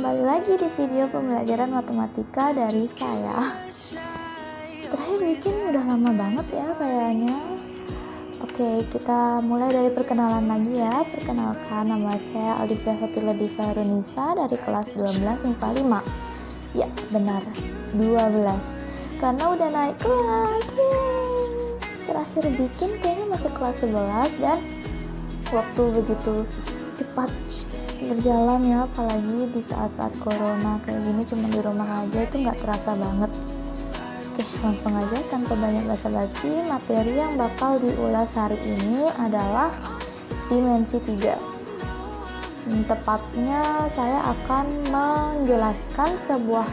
kembali lagi di video pembelajaran matematika dari saya. Terakhir bikin udah lama banget ya kayaknya. Oke, kita mulai dari perkenalan lagi ya. Perkenalkan, nama saya Aldivia Fatila Diva Runisa dari kelas 12 MIPA 5. Ya, benar, 12. Karena udah naik kelas. Yeay. Terakhir bikin kayaknya masih kelas 11 dan waktu begitu cepat berjalan ya, apalagi di saat-saat corona kayak gini, cuma di rumah aja itu nggak terasa banget. Oke, langsung aja tanpa banyak basa-basi, materi yang bakal diulas hari ini adalah dimensi 3. Tepatnya saya akan menjelaskan sebuah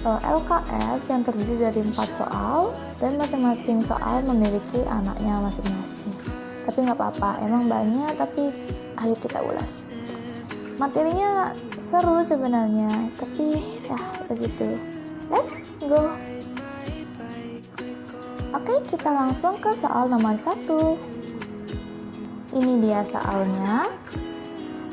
LKS yang terdiri dari 4 soal dan masing-masing soal memiliki anaknya masing-masing. Tapi nggak apa-apa, emang banyak, tapi ayo kita ulas. Materinya seru sebenarnya, tapi ya begitu. Let's go. Oke, kita langsung ke soal nomor 1. Ini dia soalnya.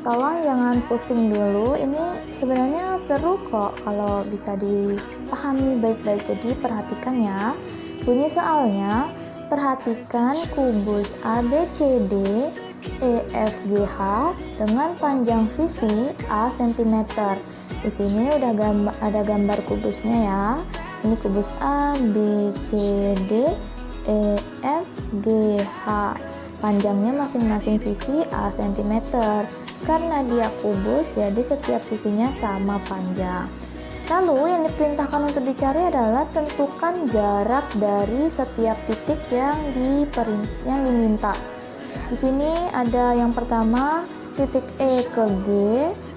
Tolong jangan pusing dulu, ini sebenarnya seru kok kalau bisa dipahami baik-baik. Jadi perhatikan ya. Bunyi soalnya, perhatikan kubus ABCD EFGH dengan panjang sisi A cm. Di sini udah ada gambar kubusnya ya. Ini kubus A, B, C, D, E, F, G, H. Panjangnya masing-masing sisi A cm. Karena dia kubus, jadi setiap sisinya sama panjang. Lalu yang diperintahkan untuk dicari adalah tentukan jarak dari setiap titik yang diminta. Di sini ada yang pertama titik E ke G,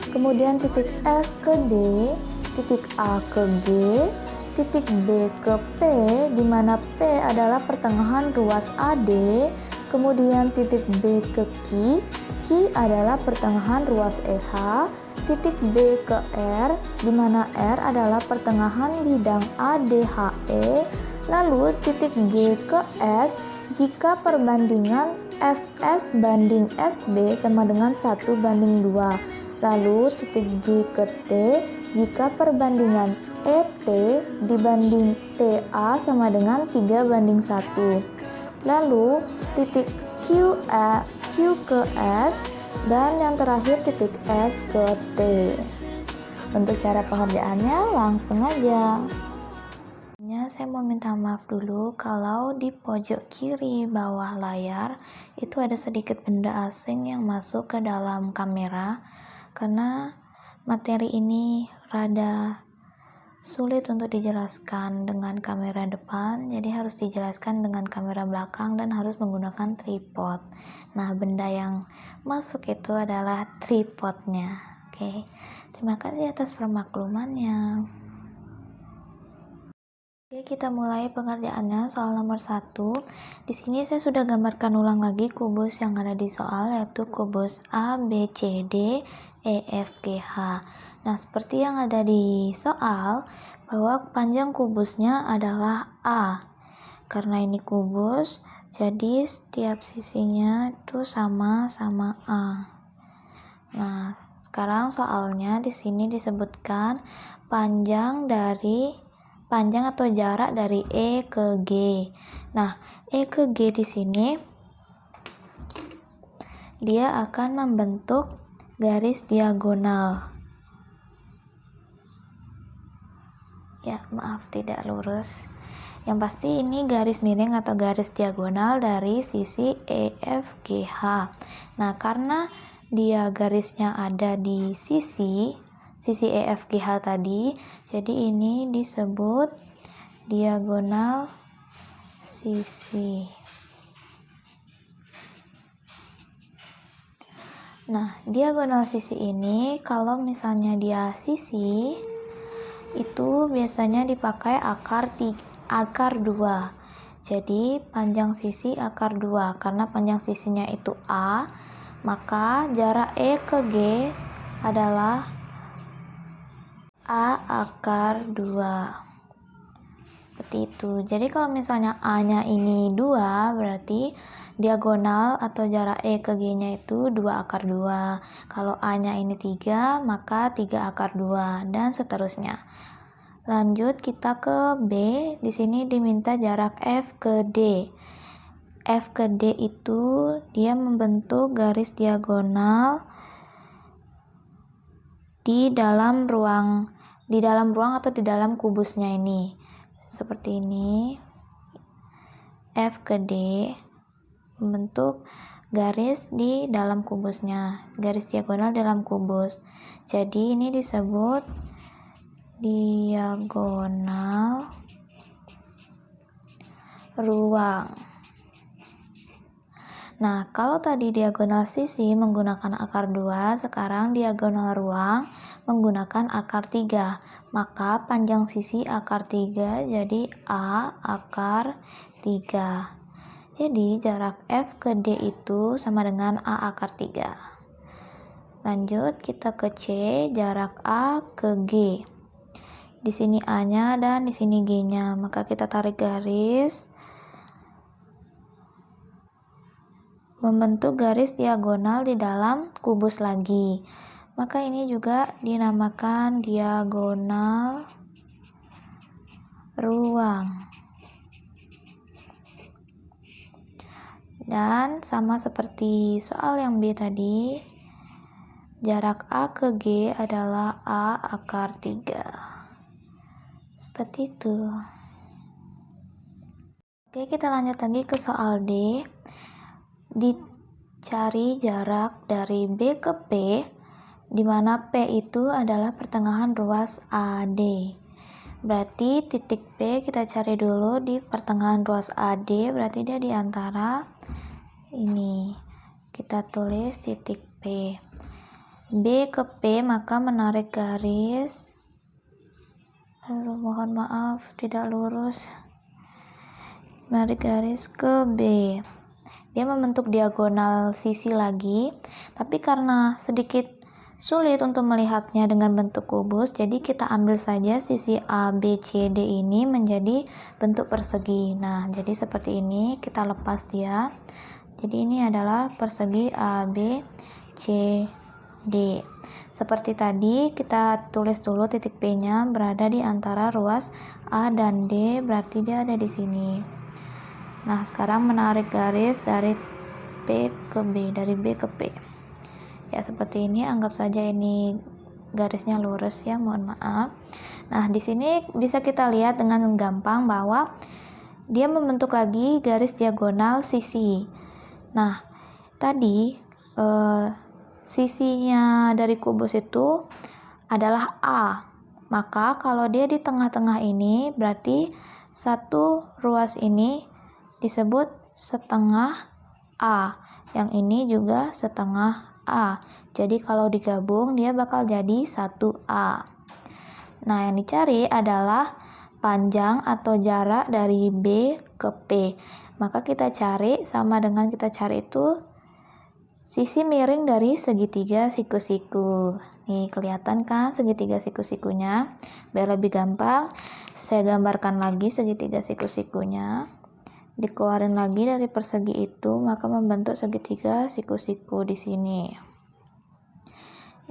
kemudian titik F ke D, titik A ke G, titik B ke P, di mana P adalah pertengahan ruas AD, kemudian titik B ke Q, Q adalah pertengahan ruas EH, titik B ke R, di mana R adalah pertengahan bidang ADHE, lalu titik G ke S jika perbandingan FS banding SB sama dengan 1:2. Lalu titik G ke T jika perbandingan ET dibanding TA sama dengan 3:1. Lalu titik Q ke S, dan yang terakhir titik S ke T. Untuk cara pengerjaannya langsung aja. Saya mau minta maaf dulu kalau di pojok kiri bawah layar itu ada sedikit benda asing yang masuk ke dalam kamera, karena materi ini rada sulit untuk dijelaskan dengan kamera depan, jadi harus dijelaskan dengan kamera belakang dan harus menggunakan tripod. Nah, benda yang masuk itu adalah tripodnya. Oke, terima kasih atas permaklumannya. Oke, kita mulai pengerjaannya. Soal nomor 1. Di sini saya sudah gambarkan ulang lagi kubus yang ada di soal, yaitu kubus A, B, C, D, E, F, G, H. Nah, seperti yang ada di soal, bahwa panjang kubusnya adalah A. Karena ini kubus, jadi setiap sisinya itu sama-sama A. Nah, sekarang soalnya di sini disebutkan panjang atau jarak dari E ke G. Nah, E ke G di sini dia akan membentuk garis diagonal. Ya, maaf tidak lurus. Yang pasti ini garis miring atau garis diagonal dari sisi EFGH. Nah, karena dia garisnya ada di sisi EFGH tadi, jadi ini disebut diagonal sisi. Nah, diagonal sisi ini kalau misalnya dia sisi itu biasanya dipakai akar 2. Jadi panjang sisi akar 2, karena panjang sisinya itu A, maka jarak E ke G adalah A akar 2. seperti itu. Jadi kalau misalnya A-nya ini 2, berarti diagonal atau jarak E ke G-nya itu 2 akar 2. Kalau A-nya ini 3, maka 3 akar 2, dan seterusnya. Lanjut kita ke B. Di sini diminta jarak F ke D. F ke D itu dia membentuk garis diagonal di dalam ruang atau di dalam kubusnya ini. Seperti ini. F ke D membentuk garis di dalam kubusnya, garis diagonal dalam kubus. Jadi ini disebut diagonal ruang. Nah, kalau tadi diagonal sisi menggunakan akar 2, sekarang diagonal ruang menggunakan akar 3. Maka panjang sisi akar 3 jadi A akar 3. Jadi jarak F ke D itu sama dengan A akar 3. Lanjut kita ke C, jarak A ke G. Di sini A-nya dan di sini G-nya. Maka kita tarik garis, membentuk garis diagonal di dalam kubus lagi. Maka ini juga dinamakan diagonal ruang. Dan sama seperti soal yang B tadi, jarak A ke G adalah A akar 3. Seperti itu. Oke, kita lanjut lagi ke soal D. Dicari jarak dari B ke P, di mana P itu adalah pertengahan ruas AD. Berarti titik P kita cari dulu di pertengahan ruas AD, berarti dia di antara ini. Kita tulis titik P. B ke P, maka menarik garis. Aduh, mohon maaf, tidak lurus. Menarik garis ke B. Dia membentuk diagonal sisi lagi, tapi karena sedikit sulit untuk melihatnya dengan bentuk kubus, jadi kita ambil saja sisi A, B, C, D ini menjadi bentuk persegi. Nah, jadi seperti ini, kita lepas dia. Jadi ini adalah persegi A, B, C, D. Seperti tadi, kita tulis dulu titik P-nya berada di antara ruas A dan D, berarti dia ada di sini. Nah, sekarang menarik garis dari P ke B, dari B ke P. Ya, seperti ini, anggap saja ini garisnya lurus ya, mohon maaf. Nah, di sini bisa kita lihat dengan gampang bahwa dia membentuk lagi garis diagonal sisi. Nah, tadi sisinya dari kubus itu adalah A. Maka kalau dia di tengah-tengah ini, berarti satu ruas ini disebut setengah A. Yang ini juga setengah A. Jadi kalau digabung dia bakal jadi 1A. Nah, yang dicari adalah panjang atau jarak dari B ke P. Maka kita cari sama dengan kita cari itu sisi miring dari segitiga siku-siku. Nih, kelihatan kan segitiga siku-sikunya? Biar lebih gampang, saya gambarkan lagi segitiga siku-sikunya. Dikeluarin lagi dari persegi itu, maka membentuk segitiga siku-siku di sini.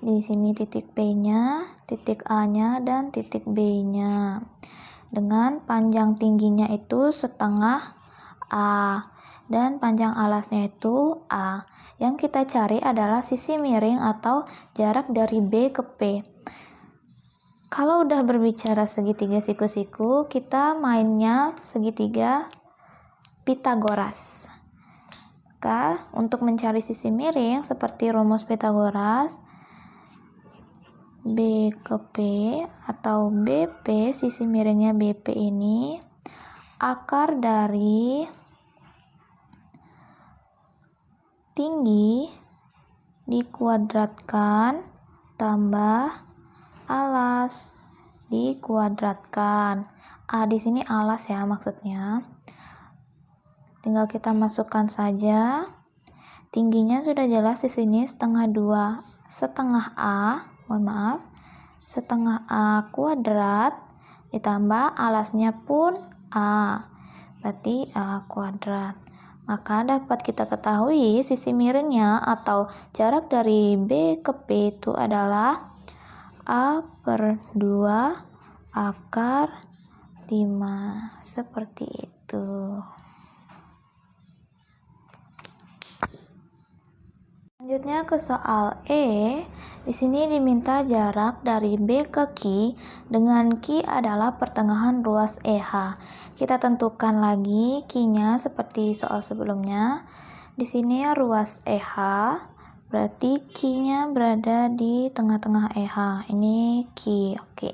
Di sini titik P-nya, titik A-nya, dan titik B-nya. Dengan panjang tingginya itu setengah A, dan panjang alasnya itu A. Yang kita cari adalah sisi miring atau jarak dari B ke P. Kalau udah berbicara segitiga siku-siku, kita mainnya segitiga Pitagoras. Maka untuk mencari sisi miring seperti rumus Pitagoras, B ke P atau BP, sisi miringnya BP ini akar dari tinggi dikuadratkan tambah alas dikuadratkan. A di sini alas ya maksudnya. Tinggal kita masukkan saja. Tingginya sudah jelas di sini setengah A, mohon maaf, setengah A kuadrat ditambah alasnya pun A. Berarti A kuadrat. Maka dapat kita ketahui sisi miringnya atau jarak dari B ke P itu adalah A/2 akar 5. Seperti itu. Selanjutnya ke soal E. Di sini diminta jarak dari B ke Q dengan Q adalah pertengahan ruas EH. Kita tentukan lagi Q-nya seperti soal sebelumnya. Di sini ruas EH, berarti Q-nya berada di tengah-tengah EH. Ini Q, oke.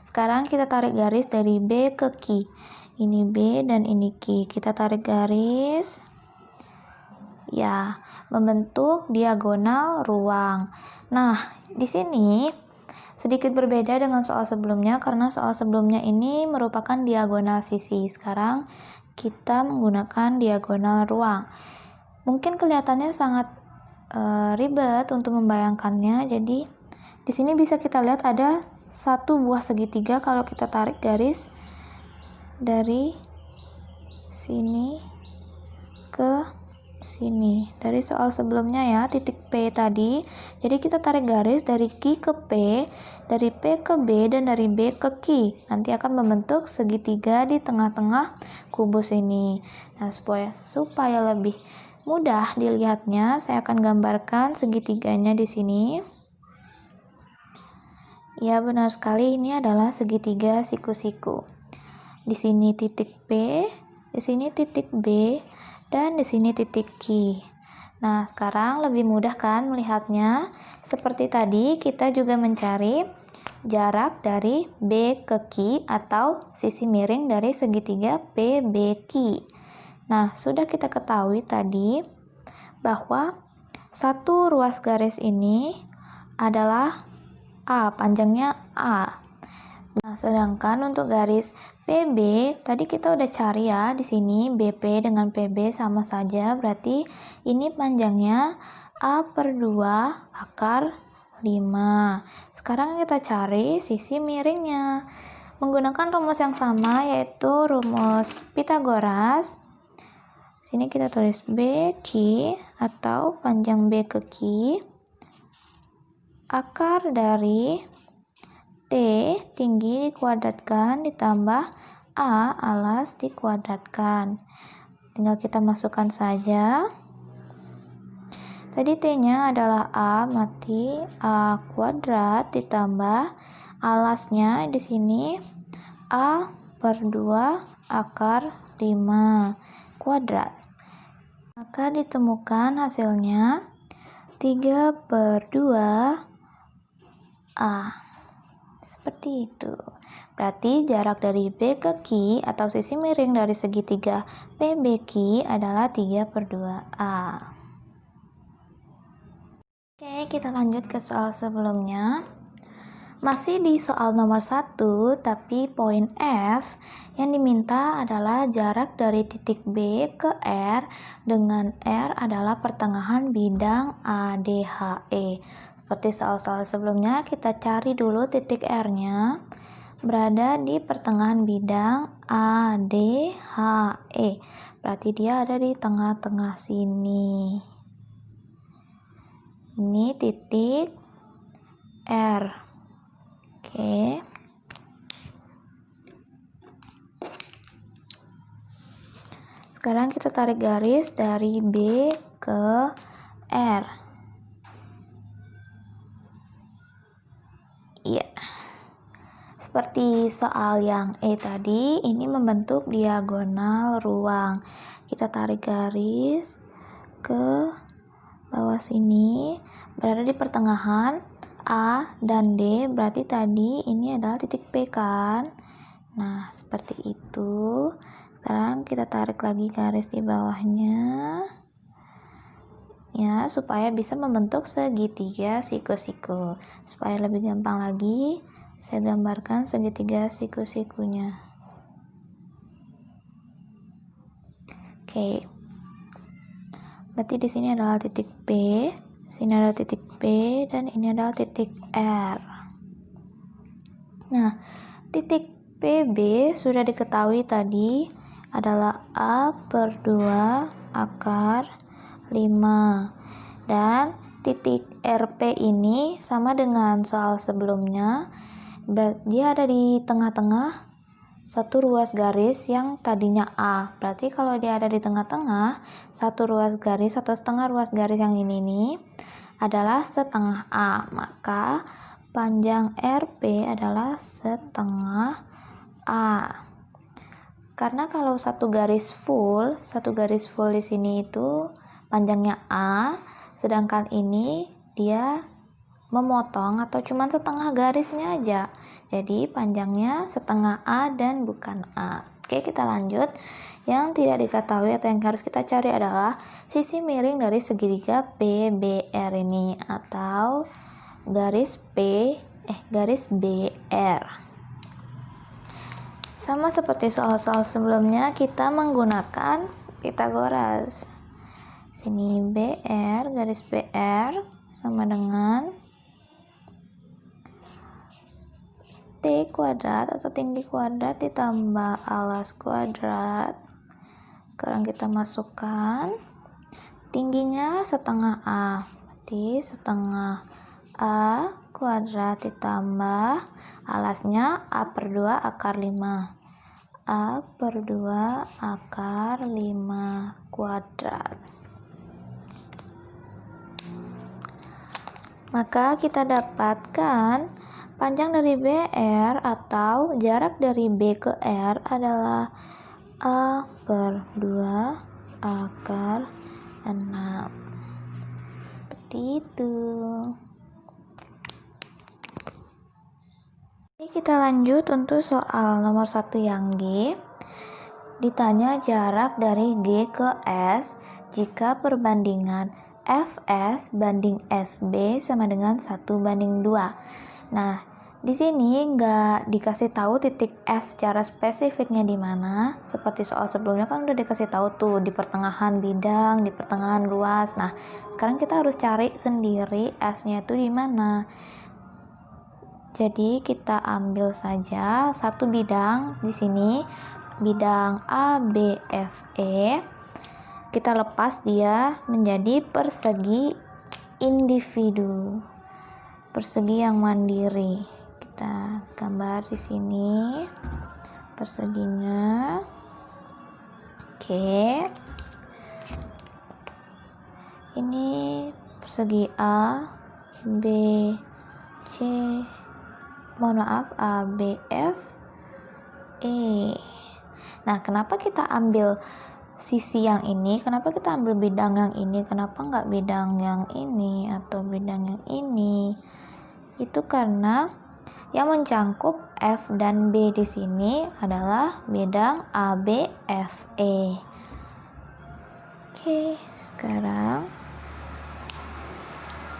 Sekarang kita tarik garis dari B ke Q. Ini B dan ini Q. Kita tarik garis. Ya, membentuk diagonal ruang. Nah, di sini sedikit berbeda dengan soal sebelumnya karena soal sebelumnya ini merupakan diagonal sisi. Sekarang kita menggunakan diagonal ruang. Mungkin kelihatannya sangat ribet untuk membayangkannya. Jadi di sini bisa kita lihat ada satu buah segitiga kalau kita tarik garis dari sini ke sini. Dari soal sebelumnya ya, titik P tadi. Jadi kita tarik garis dari Q ke P, dari P ke B, dan dari B ke Q. Nanti akan membentuk segitiga di tengah-tengah kubus ini. Nah, supaya lebih mudah dilihatnya, saya akan gambarkan segitiganya di sini. Ya, benar sekali, ini adalah segitiga siku-siku. Di sini titik P, di sini titik B, dan di sini titik Q. Nah, sekarang lebih mudah kan melihatnya? Seperti tadi, kita juga mencari jarak dari B ke Q atau sisi miring dari segitiga PBQ. Nah, sudah kita ketahui tadi bahwa satu ruas garis ini adalah A, panjangnya A. Nah, sedangkan untuk garis PB, tadi kita udah cari ya, di sini BP dengan PB sama saja, berarti ini panjangnya A/2 akar 5. Sekarang kita cari sisi miringnya. Menggunakan rumus yang sama, yaitu rumus Pythagoras. Sini kita tulis BQ atau panjang B ke Q, akar dari T tinggi dikuadratkan ditambah A alas dikuadratkan. Tinggal kita masukkan saja. Tadi T-nya adalah A, berarti A kuadrat ditambah alasnya di sini A/2 akar 5 kuadrat. Maka ditemukan hasilnya 3/2 A. Seperti itu. Berarti jarak dari B ke Q atau sisi miring dari segitiga PBQ adalah 3/2 A. Oke, kita lanjut ke soal sebelumnya. Masih di soal nomor 1, tapi poin F yang diminta adalah jarak dari titik B ke R dengan R adalah pertengahan bidang ADHE. Seperti soal-soal sebelumnya, kita cari dulu titik R-nya berada di pertengahan bidang ADHE. Berarti dia ada di tengah-tengah sini. Ini titik R. Oke. Sekarang kita tarik garis dari B ke R. Iya. Seperti soal yang E tadi, ini membentuk diagonal ruang. Kita tarik garis ke bawah sini, berada di pertengahan A dan D, berarti tadi ini adalah titik P kan? Nah, seperti itu. Sekarang kita tarik lagi garis di bawahnya. Ya, supaya bisa membentuk segitiga siku-siku. Supaya lebih gampang lagi, saya gambarkan segitiga siku-sikunya. Oke. Berarti di sini adalah titik P, sini adalah titik P, dan ini adalah titik R. Nah, titik PB sudah diketahui tadi adalah A per 2 akar 5. Dan titik RP ini sama dengan soal sebelumnya, dia ada di tengah-tengah satu ruas garis yang tadinya A. Berarti kalau dia ada di tengah-tengah satu ruas garis, satu setengah ruas garis yang ini nih adalah setengah A. Maka panjang RP adalah setengah A. Karena kalau satu garis full di sini itu panjangnya A, sedangkan ini dia memotong atau cuma setengah garisnya aja. Jadi panjangnya setengah A dan bukan A. Oke, kita lanjut. Yang tidak diketahui atau yang harus kita cari adalah sisi miring dari segitiga PBR ini atau garis BR. Sama seperti soal-soal sebelumnya, kita menggunakan Pitagoras. Sini BR, garis BR sama dengan T kuadrat atau tinggi kuadrat ditambah alas kuadrat. Sekarang kita masukkan tingginya setengah A, berarti setengah A kuadrat ditambah alasnya A per 2 akar 5. A per 2 akar 5 kuadrat. Maka kita dapatkan panjang dari BR atau jarak dari B ke R adalah A per 2 akar 6. Seperti itu. Ini kita lanjut untuk soal nomor 1 yang G. Ditanya jarak dari G ke S jika perbandingan Fs banding Sb sama dengan 1:2. Nah, di sini nggak dikasih tahu titik S secara spesifiknya di mana. Seperti soal sebelumnya kan udah dikasih tahu tuh di pertengahan bidang, di pertengahan ruas. Nah, sekarang kita harus cari sendiri S-nya itu di mana. Jadi kita ambil saja satu bidang di sini, bidang ABFE. Kita lepas dia menjadi persegi individu, persegi yang mandiri. Kita gambar di sini perseginya. Oke. Ini persegi A, B, C, A, B, F, E. Nah, kenapa kita ambil sisi yang ini? Kenapa kita ambil bidang yang ini? Kenapa nggak bidang yang ini atau bidang yang ini? Itu karena yang mencangkup F dan B di sini adalah bidang A, B, F, E. Oke, sekarang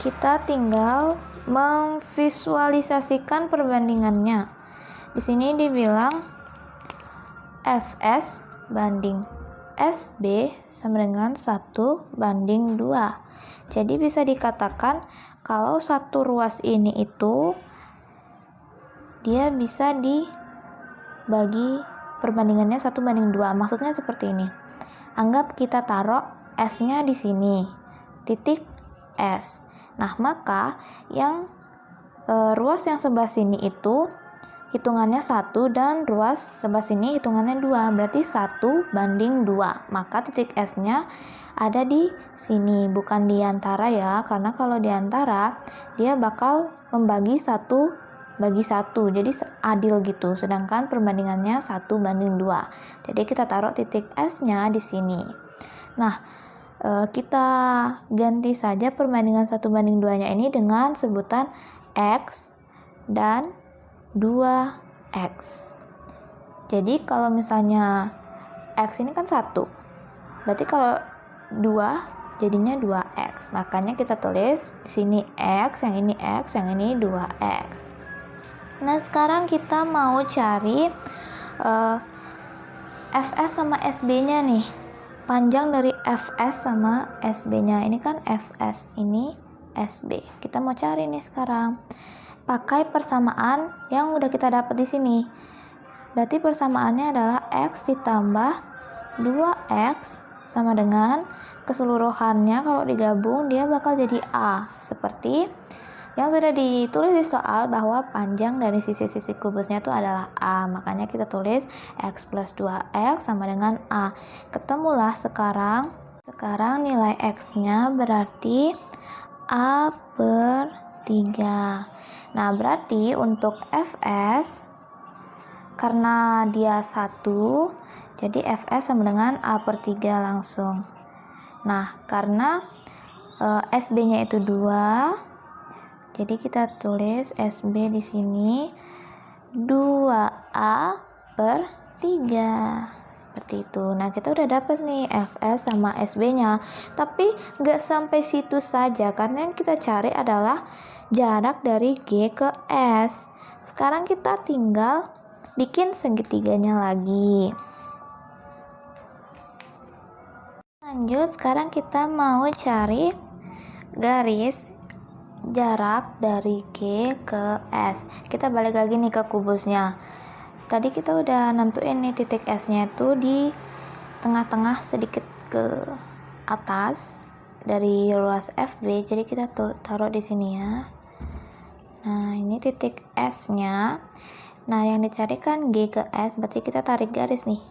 kita tinggal memvisualisasikan perbandingannya. Di sini dibilang Fs banding Sb sama dengan 1:2. Jadi bisa dikatakan kalau satu ruas ini itu dia bisa dibagi perbandingannya 1:2. Maksudnya seperti ini. Anggap kita taruh S-nya di sini, titik S. Nah, maka yang ruas yang sebelah sini itu hitungannya 1 dan ruas sebelah sini hitungannya 2. Berarti 1:2. Maka titik S-nya ada di sini, bukan di antara ya. Karena kalau di antara dia bakal membagi 1/1. Jadi adil gitu. Sedangkan perbandingannya 1:2. Jadi kita taruh titik S-nya di sini. Nah, kita ganti saja perbandingan 1:2-nya ini dengan sebutan X dan 2X. Jadi kalau misalnya X ini kan 1, berarti kalau 2 jadinya 2X. Makanya kita tulis di sini X, yang ini X, yang ini 2X. Nah, sekarang kita mau cari Fs sama Sb-nya nih. Panjang dari Fs sama Sb-nya. Ini kan Fs, ini Sb. Kita mau cari nih sekarang. Pakai persamaan yang udah kita dapat di sini. Berarti persamaannya adalah X ditambah 2X sama dengan keseluruhannya kalau digabung dia bakal jadi A, seperti yang sudah ditulis di soal bahwa panjang dari sisi-sisi kubusnya itu adalah A. Makanya kita tulis X plus 2X sama dengan A. Ketemulah sekarang nilai X-nya berarti A per 3. Nah, berarti untuk Fs, karena dia 1, jadi Fs sama dengan A per 3 langsung. Nah, karena SB-nya itu 2, jadi kita tulis SB di sini 2A per 3. Seperti itu. Nah, kita udah dapat nih Fs sama SB-nya. Tapi nggak sampai situ saja, karena yang kita cari adalah jarak dari G ke S. Sekarang kita tinggal bikin segitiganya lagi. Lanjut, sekarang kita mau cari garis jarak dari G ke S. Kita balik lagi nih ke kubusnya. Tadi kita udah nentuin nih titik S-nya itu di tengah-tengah sedikit ke atas dari ruas FB. Jadi kita taruh di sini ya. Nah, ini titik S-nya. Nah, yang dicari kan G ke S, berarti kita tarik garis nih.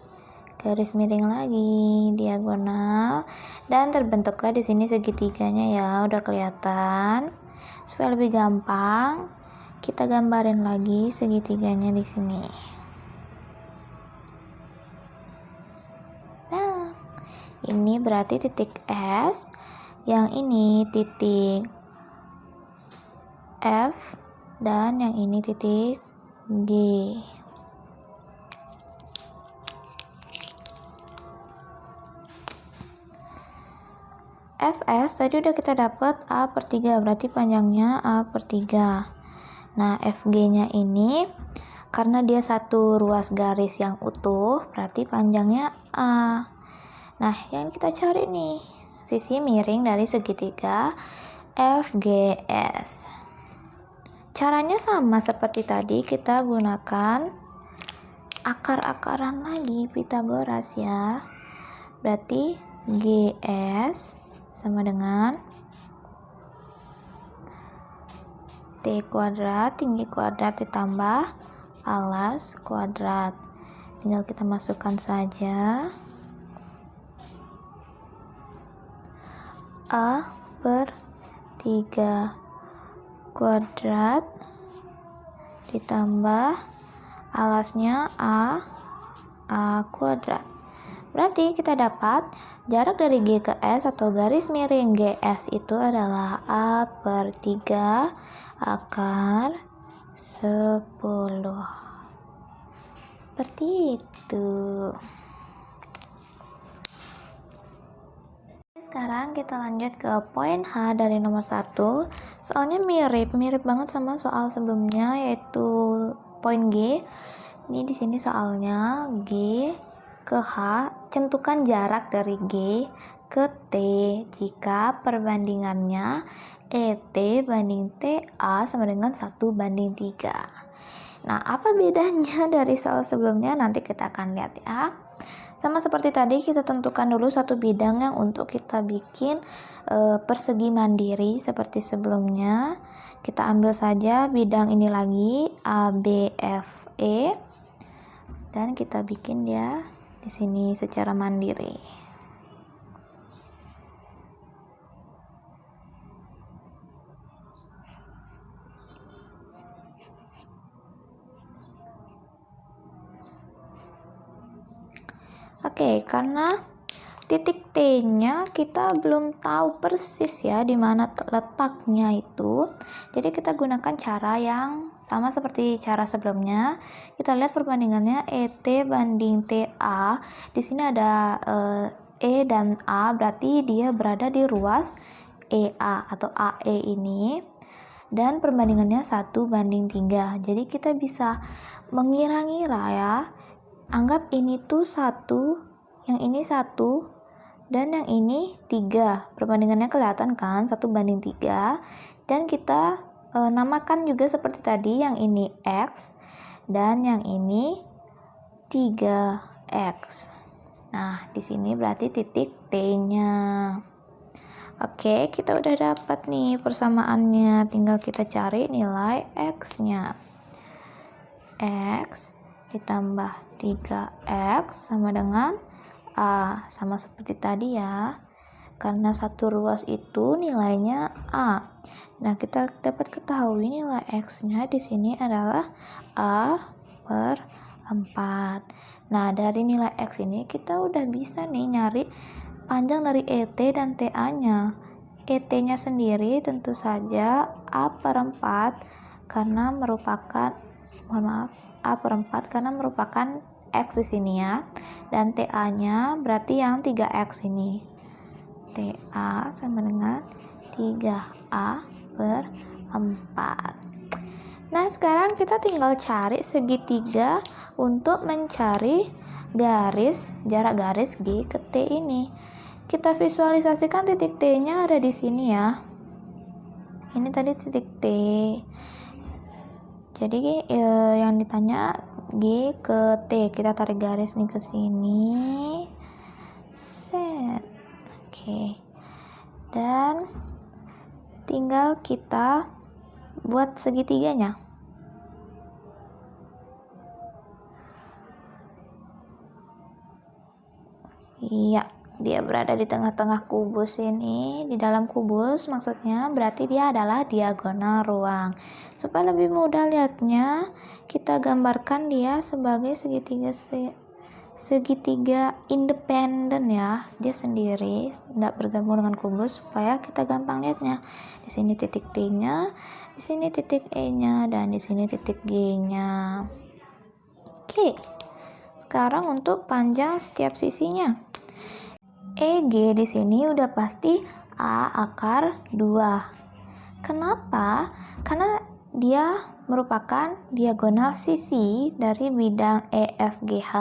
Garis miring lagi, diagonal, dan terbentuklah di sini segitiganya ya, udah kelihatan. Supaya lebih gampang, kita gambarin lagi segitiganya di sini. Nah, ini berarti titik S, yang ini titik F, dan yang ini titik G. Fs tadi udah kita dapat A per 3, berarti panjangnya A per 3. Nah, Fg-nya ini karena dia satu ruas garis yang utuh, berarti panjangnya A. Nah, yang kita cari nih sisi miring dari segitiga FGS. Caranya sama seperti tadi, kita gunakan akar-akaran lagi Pythagoras ya. Berarti GS sama dengan T kuadrat, tinggi kuadrat ditambah alas kuadrat. Tinggal kita masukkan saja. A per 3 kuadrat ditambah alasnya A kuadrat. Berarti kita dapat jarak dari G ke S atau garis miring GS itu adalah A per 3 akar 10. Seperti itu. Sekarang kita lanjut ke poin H dari nomor 1. Soalnya mirip banget sama soal sebelumnya, yaitu poin G. Ini di sini soalnya G ke H, tentukan jarak dari G ke T jika perbandingannya ET banding TA sama dengan 1:3. Nah, apa bedanya dari soal sebelumnya? Nanti kita akan lihat ya. Sama seperti tadi, kita tentukan dulu satu bidang yang untuk kita bikin persegi mandiri seperti sebelumnya. Kita ambil saja bidang ini lagi, ABFE, dan kita bikin dia di sini secara mandiri. Oke, karena titik T-nya kita belum tahu persis ya di mana letaknya itu. Jadi kita gunakan cara yang sama seperti cara sebelumnya. Kita lihat perbandingannya ET banding TA. Di sini ada E dan A, berarti dia berada di ruas EA atau AE ini. Dan perbandingannya 1:3. Jadi kita bisa mengira-ngira ya. Anggap ini tuh 1, yang ini 1, dan yang ini 3. Perbandingannya kelihatan kan, 1:3. Dan kita namakan juga seperti tadi, yang ini X dan yang ini 3x. Nah, di sini berarti titik D-nya. Oke, kita udah dapat nih persamaannya. Tinggal kita cari nilai x-nya. X ditambah 3x sama dengan A. Sama seperti tadi ya. Karena satu ruas itu nilainya A. Nah, kita dapat ketahui nilai x-nya di sini adalah A per 4. Nah, dari nilai X ini kita udah bisa nih nyari panjang dari ET dan TA-nya. ET-nya sendiri tentu saja A per 4 karena merupakan, A per 4 karena merupakan X di sini ya. Dan TA-nya berarti yang 3X ini. TA sama dengan 3A per 4. Nah, sekarang kita tinggal cari segitiga untuk mencari jarak garis G ke T ini. Kita visualisasikan titik T-nya ada di sini ya. Ini tadi titik T. Jadi yang ditanya G ke T. Kita tarik garis nih ke sini. Set. Oke. Dan tinggal kita buat segitiganya. Iya, dia berada di tengah-tengah kubus ini. Di dalam kubus maksudnya berarti dia adalah diagonal ruang. Supaya lebih mudah lihatnya, kita gambarkan dia sebagai segitiga independen ya. Dia sendiri, tidak bergabung dengan kubus supaya kita gampang lihatnya. Di sini titik T-nya, di sini titik E-nya, dan di sini titik G-nya. Oke. Sekarang untuk panjang setiap sisinya. EG di sini udah pasti A akar 2. Kenapa? Karena dia merupakan diagonal sisi dari bidang EFGH.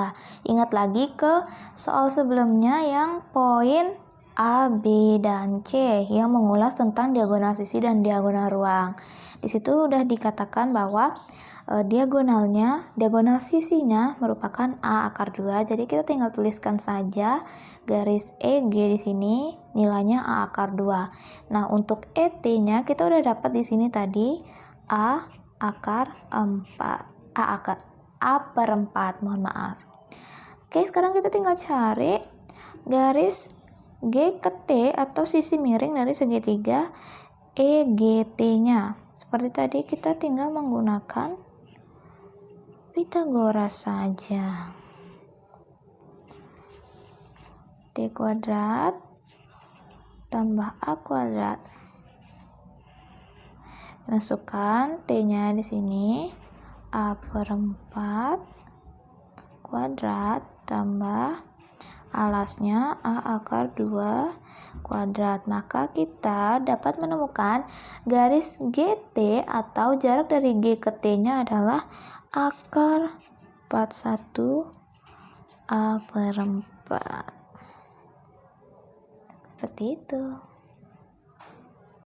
Ingat lagi ke soal sebelumnya yang poin A, B, dan C yang mengulas tentang diagonal sisi dan diagonal ruang. Di situ udah dikatakan bahwa diagonal sisinya merupakan A akar 2. Jadi kita tinggal tuliskan saja garis EG di sini nilainya A akar 2. Nah, untuk ET-nya kita udah dapat di sini tadi A akar 4. A per 4, mohon maaf. Oke, sekarang kita tinggal cari garis G ke T atau sisi miring dari segitiga EGT-nya. Seperti tadi kita tinggal menggunakan Pitagoras saja. T kuadrat tambah A kuadrat. Masukkan T-nya di sini A per 4 kuadrat tambah alasnya A akar 2 kuadrat. Maka kita dapat menemukan garis GT atau jarak dari G ke T-nya adalah akar 41 A per 4. Seperti itu.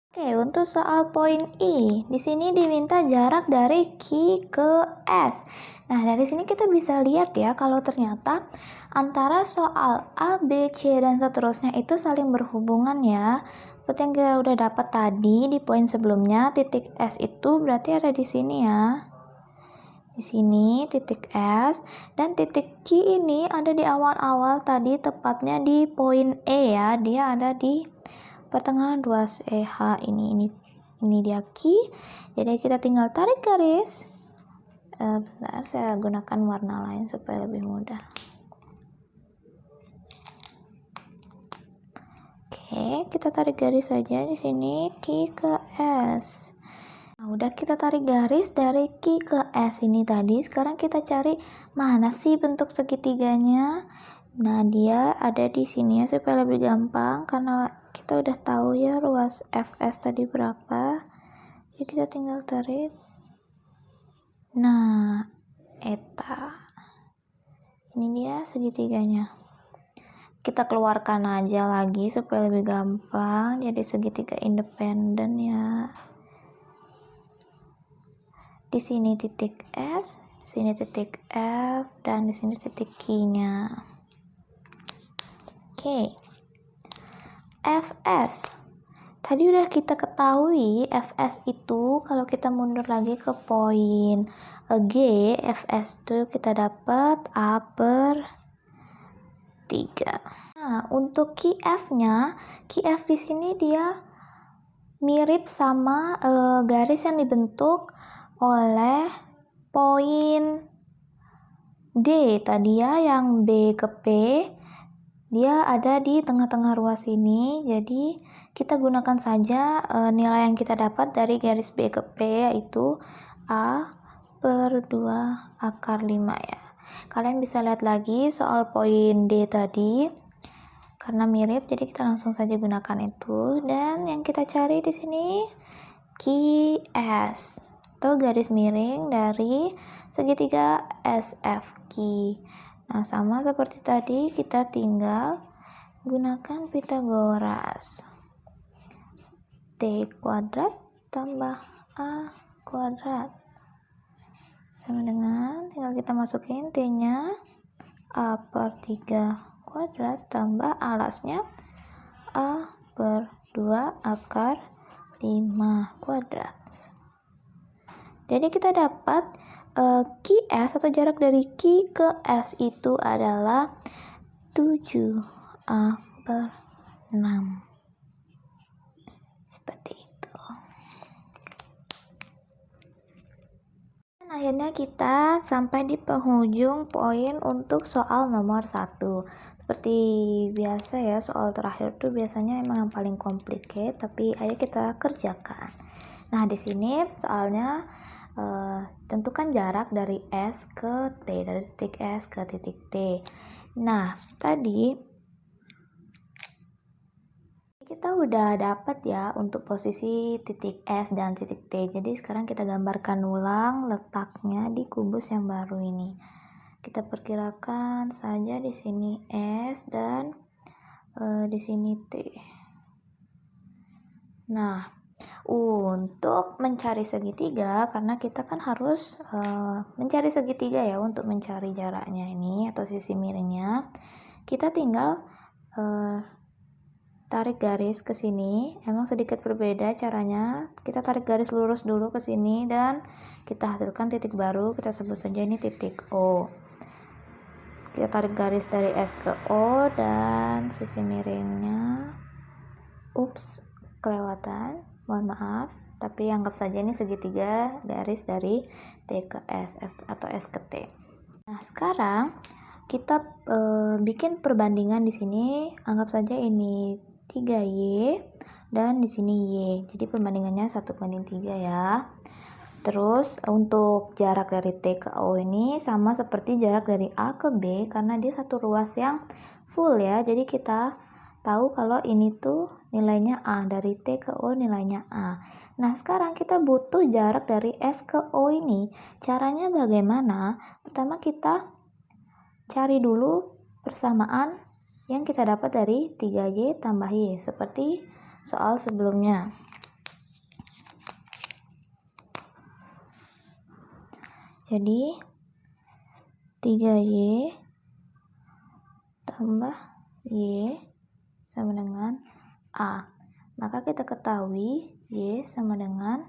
Oke, untuk soal poin I, di sini diminta jarak dari Q ke S. Nah, dari sini kita bisa lihat ya kalau ternyata antara soal A, B, C, dan seterusnya itu saling berhubungan ya. Seperti yang kita udah dapat tadi di poin sebelumnya, titik S itu berarti ada di sini ya. Di sini titik S dan titik Q ini ada di awal-awal tadi, tepatnya di poin E ya. Dia ada di pertengahan ruas EH ini dia Q. Jadi kita tinggal tarik garis. Bentar, saya gunakan warna lain supaya lebih mudah. Oke, kita tarik garis saja di sini Q ke S. Nah, udah kita tarik garis dari Q ke S ini tadi. Sekarang kita cari mana sih bentuk segitiganya. Nah, dia ada di sini ya supaya lebih gampang karena kita udah tahu ya ruas FS tadi berapa. Jadi kita tinggal tarik. Nah, eta. Ini dia segitiganya. Kita keluarkan aja lagi supaya lebih gampang. Jadi segitiga independen ya. Di sini titik S, sini titik F, dan di sini titik Q-nya. Oke. Fs. Tadi udah kita ketahui Fs itu kalau kita mundur lagi ke poin G, Fs itu kita dapat A per 3. Nah, untuk Qf-nya, Qf di sini dia mirip sama garis yang dibentuk oleh poin D tadi ya, yang B ke P. Dia ada di tengah-tengah ruas ini, jadi kita gunakan saja nilai yang kita dapat dari garis B ke P, yaitu A per 2 akar 5 ya. Kalian bisa lihat lagi soal poin D tadi, karena mirip, jadi kita langsung saja gunakan itu. Dan yang kita cari di sini QS, atau garis miring dari segitiga SFQ. Nah, sama seperti tadi, kita tinggal gunakan Pythagoras. T kuadrat tambah A kuadrat sama dengan, tinggal kita masukin T-nya, A per 3 kuadrat tambah alasnya A per 2 akar 5 kuadrat. Jadi kita dapat QS atau jarak dari Q ke S itu adalah 7A per 6. Seperti itu. Dan akhirnya kita sampai di penghujung poin untuk soal nomor 1. Seperti biasa ya, soal terakhir tuh biasanya emang yang paling complicated, tapi ayo kita kerjakan. Nah, di sini soalnya tentukan jarak dari S ke T, dari titik S ke titik T. Nah, tadi kita udah dapat ya untuk posisi titik S dan titik T. Jadi sekarang kita gambarkan ulang letaknya di kubus yang baru ini. Kita perkirakan saja di sini S dan di sini T. Nah, untuk mencari segitiga, karena kita kan harus mencari segitiga ya untuk mencari jaraknya ini atau sisi miringnya, kita tinggal tarik garis ke sini. Emang sedikit berbeda caranya. Kita tarik garis lurus dulu ke sini dan kita hasilkan titik baru. Kita sebut saja ini titik O. Kita tarik garis dari S ke O dan sisi miringnya, kelewatan, mohon maaf, tapi anggap saja ini segitiga garis dari T ke S atau S ke T. Nah, sekarang kita bikin perbandingan di sini. Anggap saja ini 3Y dan di sini Y. Jadi perbandingannya 1:3 ya. Terus untuk jarak dari T ke O ini sama seperti jarak dari A ke B, karena dia satu ruas yang full ya. Jadi kita tahu kalau ini tuh nilainya A, dari T ke O nilainya A. Nah, sekarang kita butuh jarak dari S ke O ini. Caranya bagaimana? Pertama kita cari dulu persamaan yang kita dapat dari 3Y tambah Y, seperti soal sebelumnya. Jadi 3Y tambah Y sama dengan A. Maka kita ketahui Y sama dengan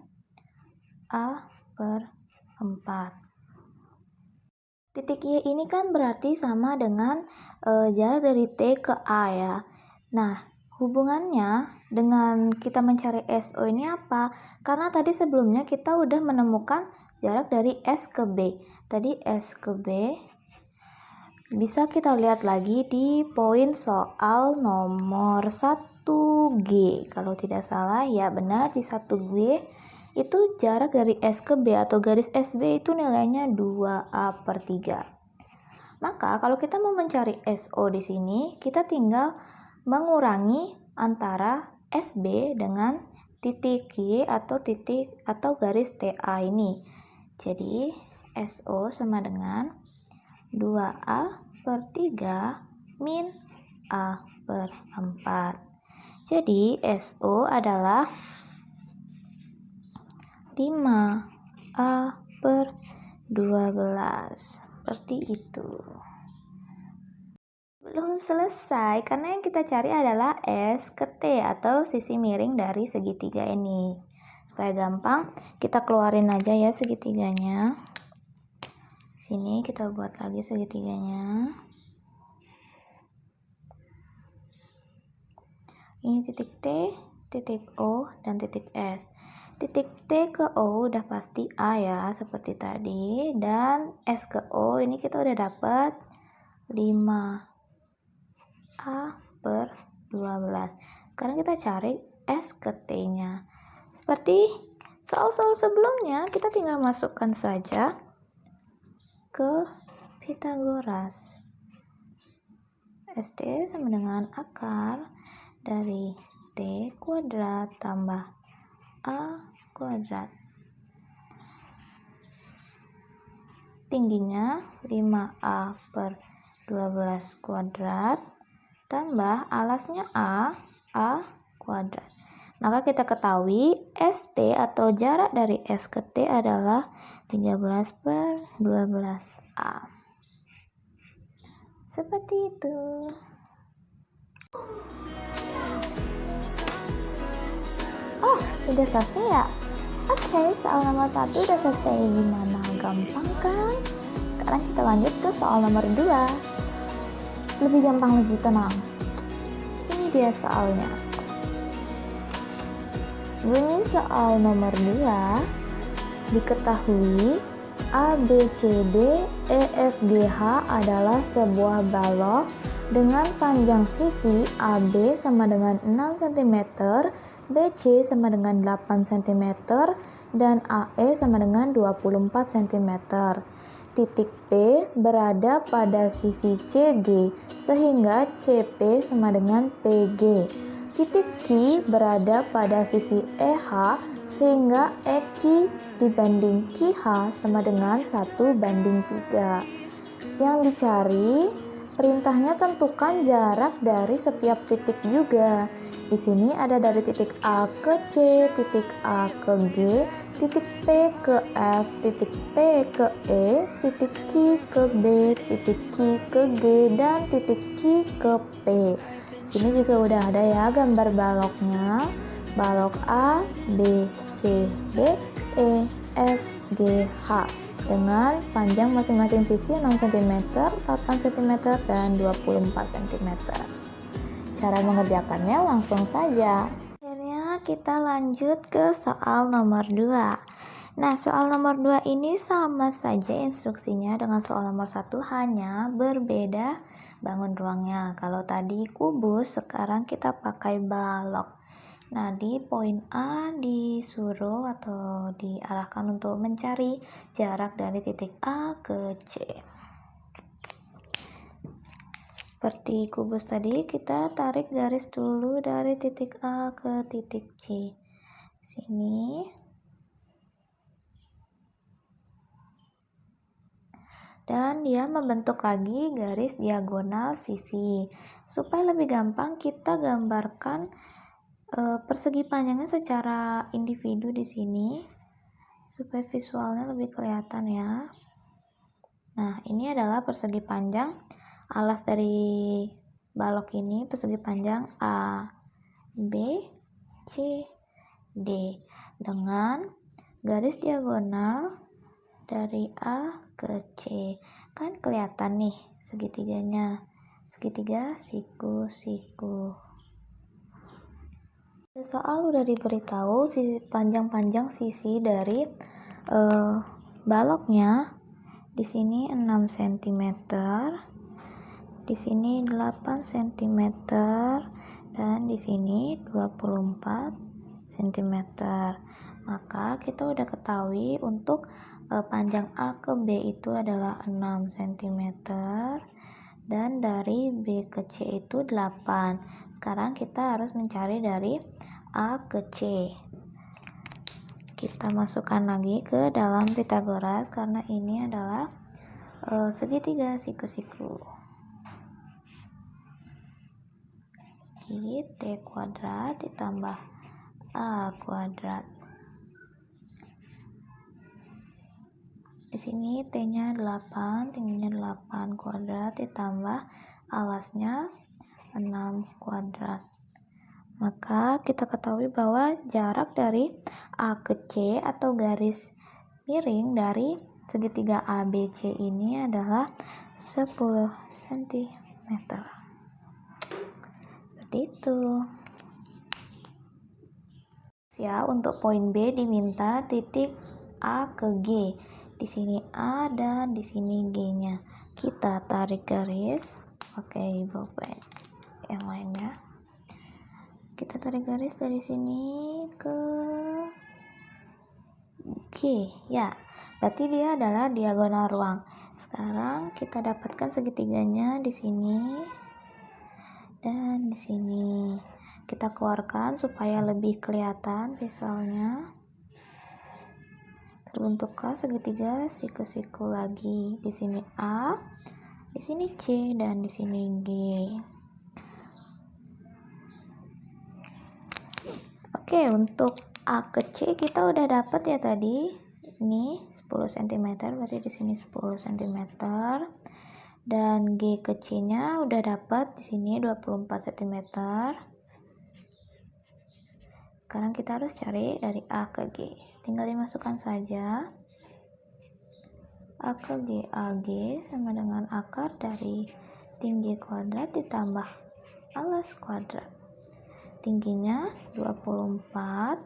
A per 4. Titik Y ini kan berarti sama dengan jarak dari T ke A ya. Nah, hubungannya dengan kita mencari SO ini apa? Karena tadi sebelumnya kita udah menemukan jarak dari S ke B. Tadi S ke B bisa kita lihat lagi di poin soal nomor 1G. Kalau tidak salah ya benar, di 1G itu jarak dari S ke B atau garis SB itu nilainya 2A per 3. Maka kalau kita mau mencari SO di sini, kita tinggal mengurangi antara SB dengan titik Y atau garis TA ini. Jadi SO sama dengan 2A per 3 min A per 4. Jadi SO adalah 5A per 12. Seperti itu. Belum selesai, karena yang kita cari adalah S ke T atau sisi miring dari segitiga ini. Supaya gampang, kita keluarin aja ya segitiganya. Sini kita buat lagi segitiganya. Ini titik T, titik O, dan titik S. Titik T ke O udah pasti A ya, seperti tadi. Dan S ke O ini kita udah dapat 5. A per 12. Sekarang kita cari S ke T-nya. Seperti soal-soal sebelumnya, kita tinggal masukkan saja ke Pythagoras. SD sama dengan akar dari T kuadrat tambah A kuadrat. Tingginya 5A per 12 kuadrat tambah alasnya A kuadrat. Maka kita ketahui ST atau jarak dari S ke T adalah 13 per 12A. Seperti itu. Oh, udah selesai ya? Oke, soal nomor 1 udah selesai. Gimana? Gampang kan? Sekarang kita lanjut ke soal nomor 2. Lebih gampang lagi, tenang. Ini dia soalnya. Bunyi soal nomor 2, diketahui A, B, C, D, E, F, G, H adalah sebuah balok dengan panjang sisi AB sama dengan 6 cm, BC sama dengan 8 cm, dan AE sama dengan 24 cm. Titik P berada pada sisi CG, sehingga CP sama dengan PG. Titik Q berada pada sisi EH, sehingga EQ dibanding QH sama dengan 1:3. Yang dicari, perintahnya tentukan jarak dari setiap titik juga. Di sini ada dari titik A ke C, titik A ke G, titik P ke F, titik P ke E, titik Q ke B, titik Q ke G, dan titik Q ke P. Sini juga udah ada ya gambar baloknya. Balok A, B, C, D, E, F, G, H dengan panjang masing-masing sisi 6 cm, 8 cm, dan 24 cm. Cara mengerjakannya langsung saja. Akhirnya kita lanjut ke soal nomor 2. Nah, soal nomor 2 ini sama saja instruksinya dengan soal nomor 1, hanya berbeda bangun ruangnya. Kalau tadi kubus, sekarang kita pakai balok. Nah, di poin A disuruh atau diarahkan untuk mencari jarak dari titik A ke C. Seperti kubus tadi, kita tarik garis dulu dari titik A ke titik C. Sini. Dan dia membentuk lagi garis diagonal sisi. Supaya lebih gampang, kita gambarkan persegi panjangnya secara individu di sini. Supaya visualnya lebih kelihatan ya. Nah, ini adalah persegi panjang. Alas dari balok ini persegi panjang A, B, C, D dengan garis diagonal dari A ke C. Kan kelihatan nih segitiganya. Segitiga siku-siku. Soal udah diberitahu panjang-panjang sisi dari baloknya. Di sini 6 cm. Di sini 8 cm dan di sini 24 cm. Maka kita udah ketahui untuk panjang A ke B itu adalah 6 cm dan dari B ke C itu 8. Sekarang kita harus mencari dari A ke C. Kita masukkan lagi ke dalam Pythagoras karena ini adalah segitiga siku-siku. T kuadrat ditambah A kuadrat. Di sini T-nya 8, tingginya 8 kuadrat ditambah alasnya 6 kuadrat. Maka kita ketahui bahwa jarak dari A ke C atau garis miring dari segitiga ABC ini adalah 10 cm. Seperti itu. Ya, untuk poin B diminta titik A ke G. Di sini A dan di sini G-nya. Kita tarik garis pakai bolpen yang lainnya. Kita tarik garis dari sini ke G. Ya, berarti dia adalah diagonal ruang. Sekarang kita dapatkan segitiganya di sini dan di sini. Kita keluarkan supaya lebih kelihatan visualnya. Terbentuklah segitiga siku-siku lagi. Di sini A, di sini C, dan di sini G. Oke, untuk A ke C kita udah dapat ya tadi. Ini 10 cm, berarti di sini 10 cm. Dan G ke C-nya udah dapat di sini 24 cm. Sekarang kita harus cari dari A ke G. Tinggal dimasukkan saja. A ke G, AG sama dengan akar dari tinggi kuadrat ditambah alas kuadrat. Tingginya 24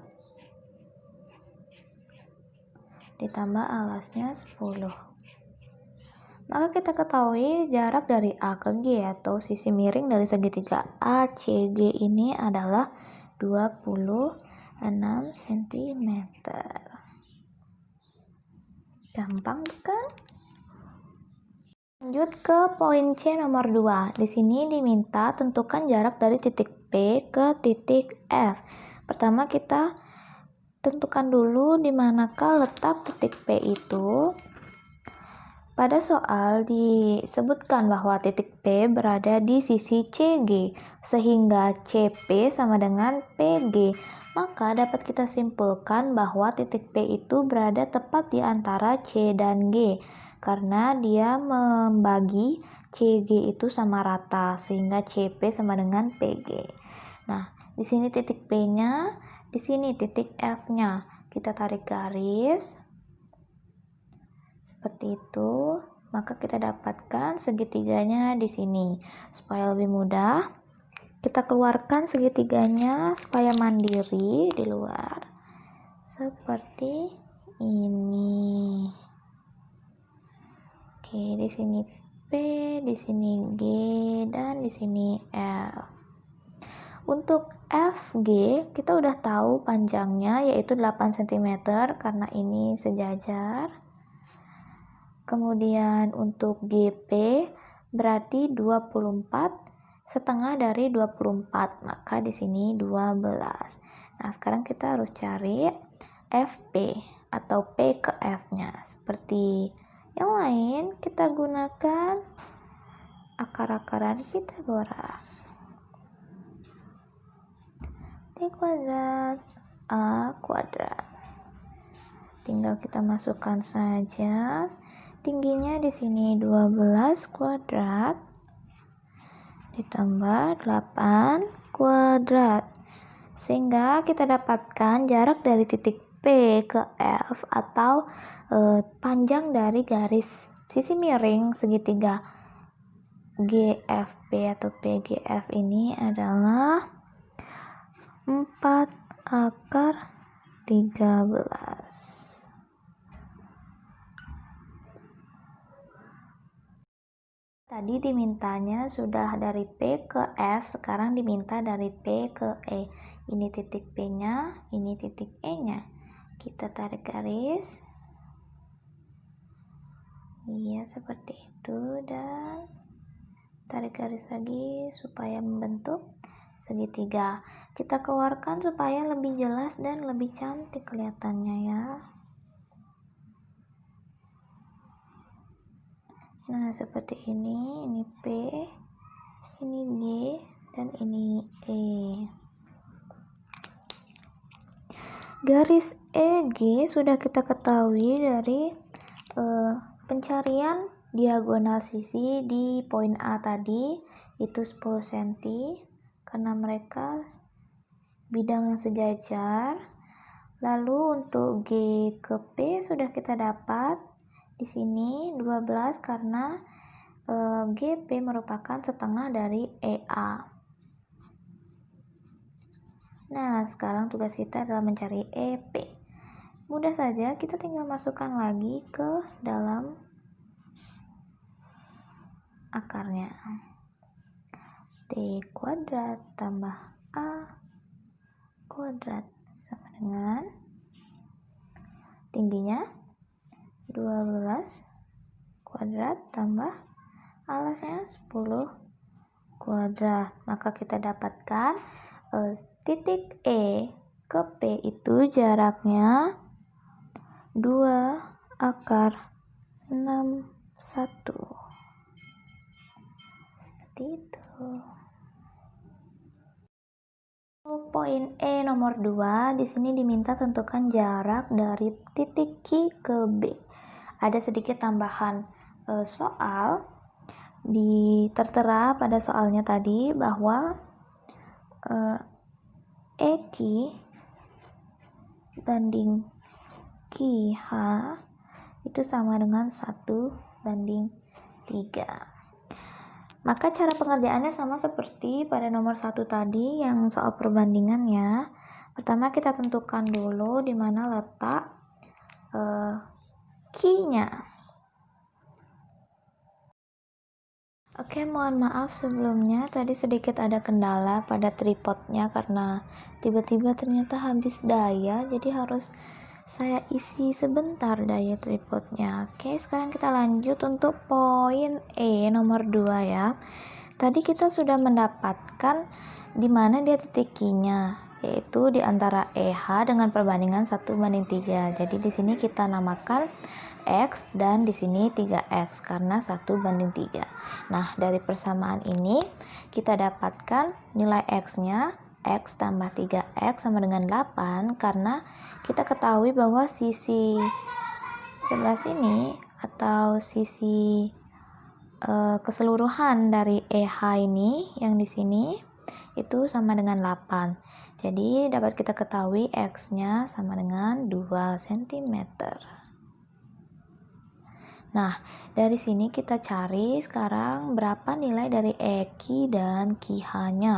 ditambah alasnya 10. Maka kita ketahui jarak dari A ke G atau sisi miring dari segitiga ACG ini adalah 26 cm. Gampang kan? Lanjut ke poin C nomor 2. Di sini diminta tentukan jarak dari titik P ke titik F. Pertama kita tentukan dulu di manakah letak titik P itu. Pada soal disebutkan bahwa titik P berada di sisi CG, sehingga CP sama dengan PG. Maka dapat kita simpulkan bahwa titik P itu berada tepat di antara C dan G, karena dia membagi CG itu sama rata, sehingga CP sama dengan PG. Nah, di sini titik P-nya, di sini titik F-nya. Kita tarik garis seperti itu, maka kita dapatkan segitiganya di sini. Supaya lebih mudah, kita keluarkan segitiganya supaya mandiri di luar. Seperti ini. Oke, di sini P, di sini G, dan di sini L. Untuk FG, kita udah tahu panjangnya yaitu 8 cm karena ini sejajar. Kemudian untuk GP berarti 24 setengah dari 24, maka di sini 12. Nah, sekarang kita harus cari FP atau P ke F-nya. Seperti yang lain, kita gunakan akar-akaran Pythagoras. T kuadrat A kuadrat. Tinggal kita masukkan saja. Tingginya di sini 12 kuadrat ditambah 8 kuadrat. Sehingga kita dapatkan jarak dari titik P ke F atau panjang dari garis sisi miring segitiga GFP atau PGF ini adalah 4 akar 13. Tadi dimintanya sudah dari P ke F, sekarang diminta dari P ke E. Ini titik P-nya, ini titik E-nya. Kita tarik garis. Iya, seperti itu, dan tarik garis lagi supaya membentuk segitiga. Kita keluarkan supaya lebih jelas dan lebih cantik kelihatannya ya. Nah, seperti ini P, ini G, dan ini E. Garis EG sudah kita ketahui dari pencarian diagonal sisi di poin A tadi itu 10 cm karena mereka bidang yang sejajar. Lalu untuk G ke P sudah kita dapat di sini 12 karena GP merupakan setengah dari EA. Nah, sekarang tugas kita adalah mencari EP. Mudah saja, kita tinggal masukkan lagi ke dalam akarnya. T kuadrat tambah A kuadrat sama dengan tingginya 12 kuadrat tambah alasnya 10 kuadrat. Maka kita dapatkan titik E ke P itu jaraknya 2 akar 61. Seperti itu. Poin E nomor 2, di sini diminta tentukan jarak dari titik Q ke B. Ada sedikit tambahan soal tertera pada soalnya tadi bahwa EQ banding QH itu sama dengan 1:3. Maka cara pengerjaannya sama seperti pada nomor 1 tadi yang soal perbandingannya. Pertama kita tentukan dulu di mana letak Q-nya. Oke, mohon maaf sebelumnya tadi sedikit ada kendala pada tripodnya karena tiba-tiba ternyata habis daya, jadi harus saya isi sebentar daya tripodnya. Oke, sekarang kita lanjut untuk poin E nomor 2 ya. Tadi kita sudah mendapatkan di mana dia titik Q-nya, yaitu di antara EH dengan perbandingan 1:3. Jadi di sini kita namakan X dan di sini 3X karena 1:3. Nah, dari persamaan ini kita dapatkan nilai X-nya X tambah 3X sama dengan 8 karena kita ketahui bahwa sisi sebelah sini atau sisi keseluruhan dari EH ini yang di sini itu sama dengan 8. Jadi dapat kita ketahui X-nya sama dengan 2 cm. Nah, dari sini kita cari sekarang berapa nilai dari EQ dan QH-nya.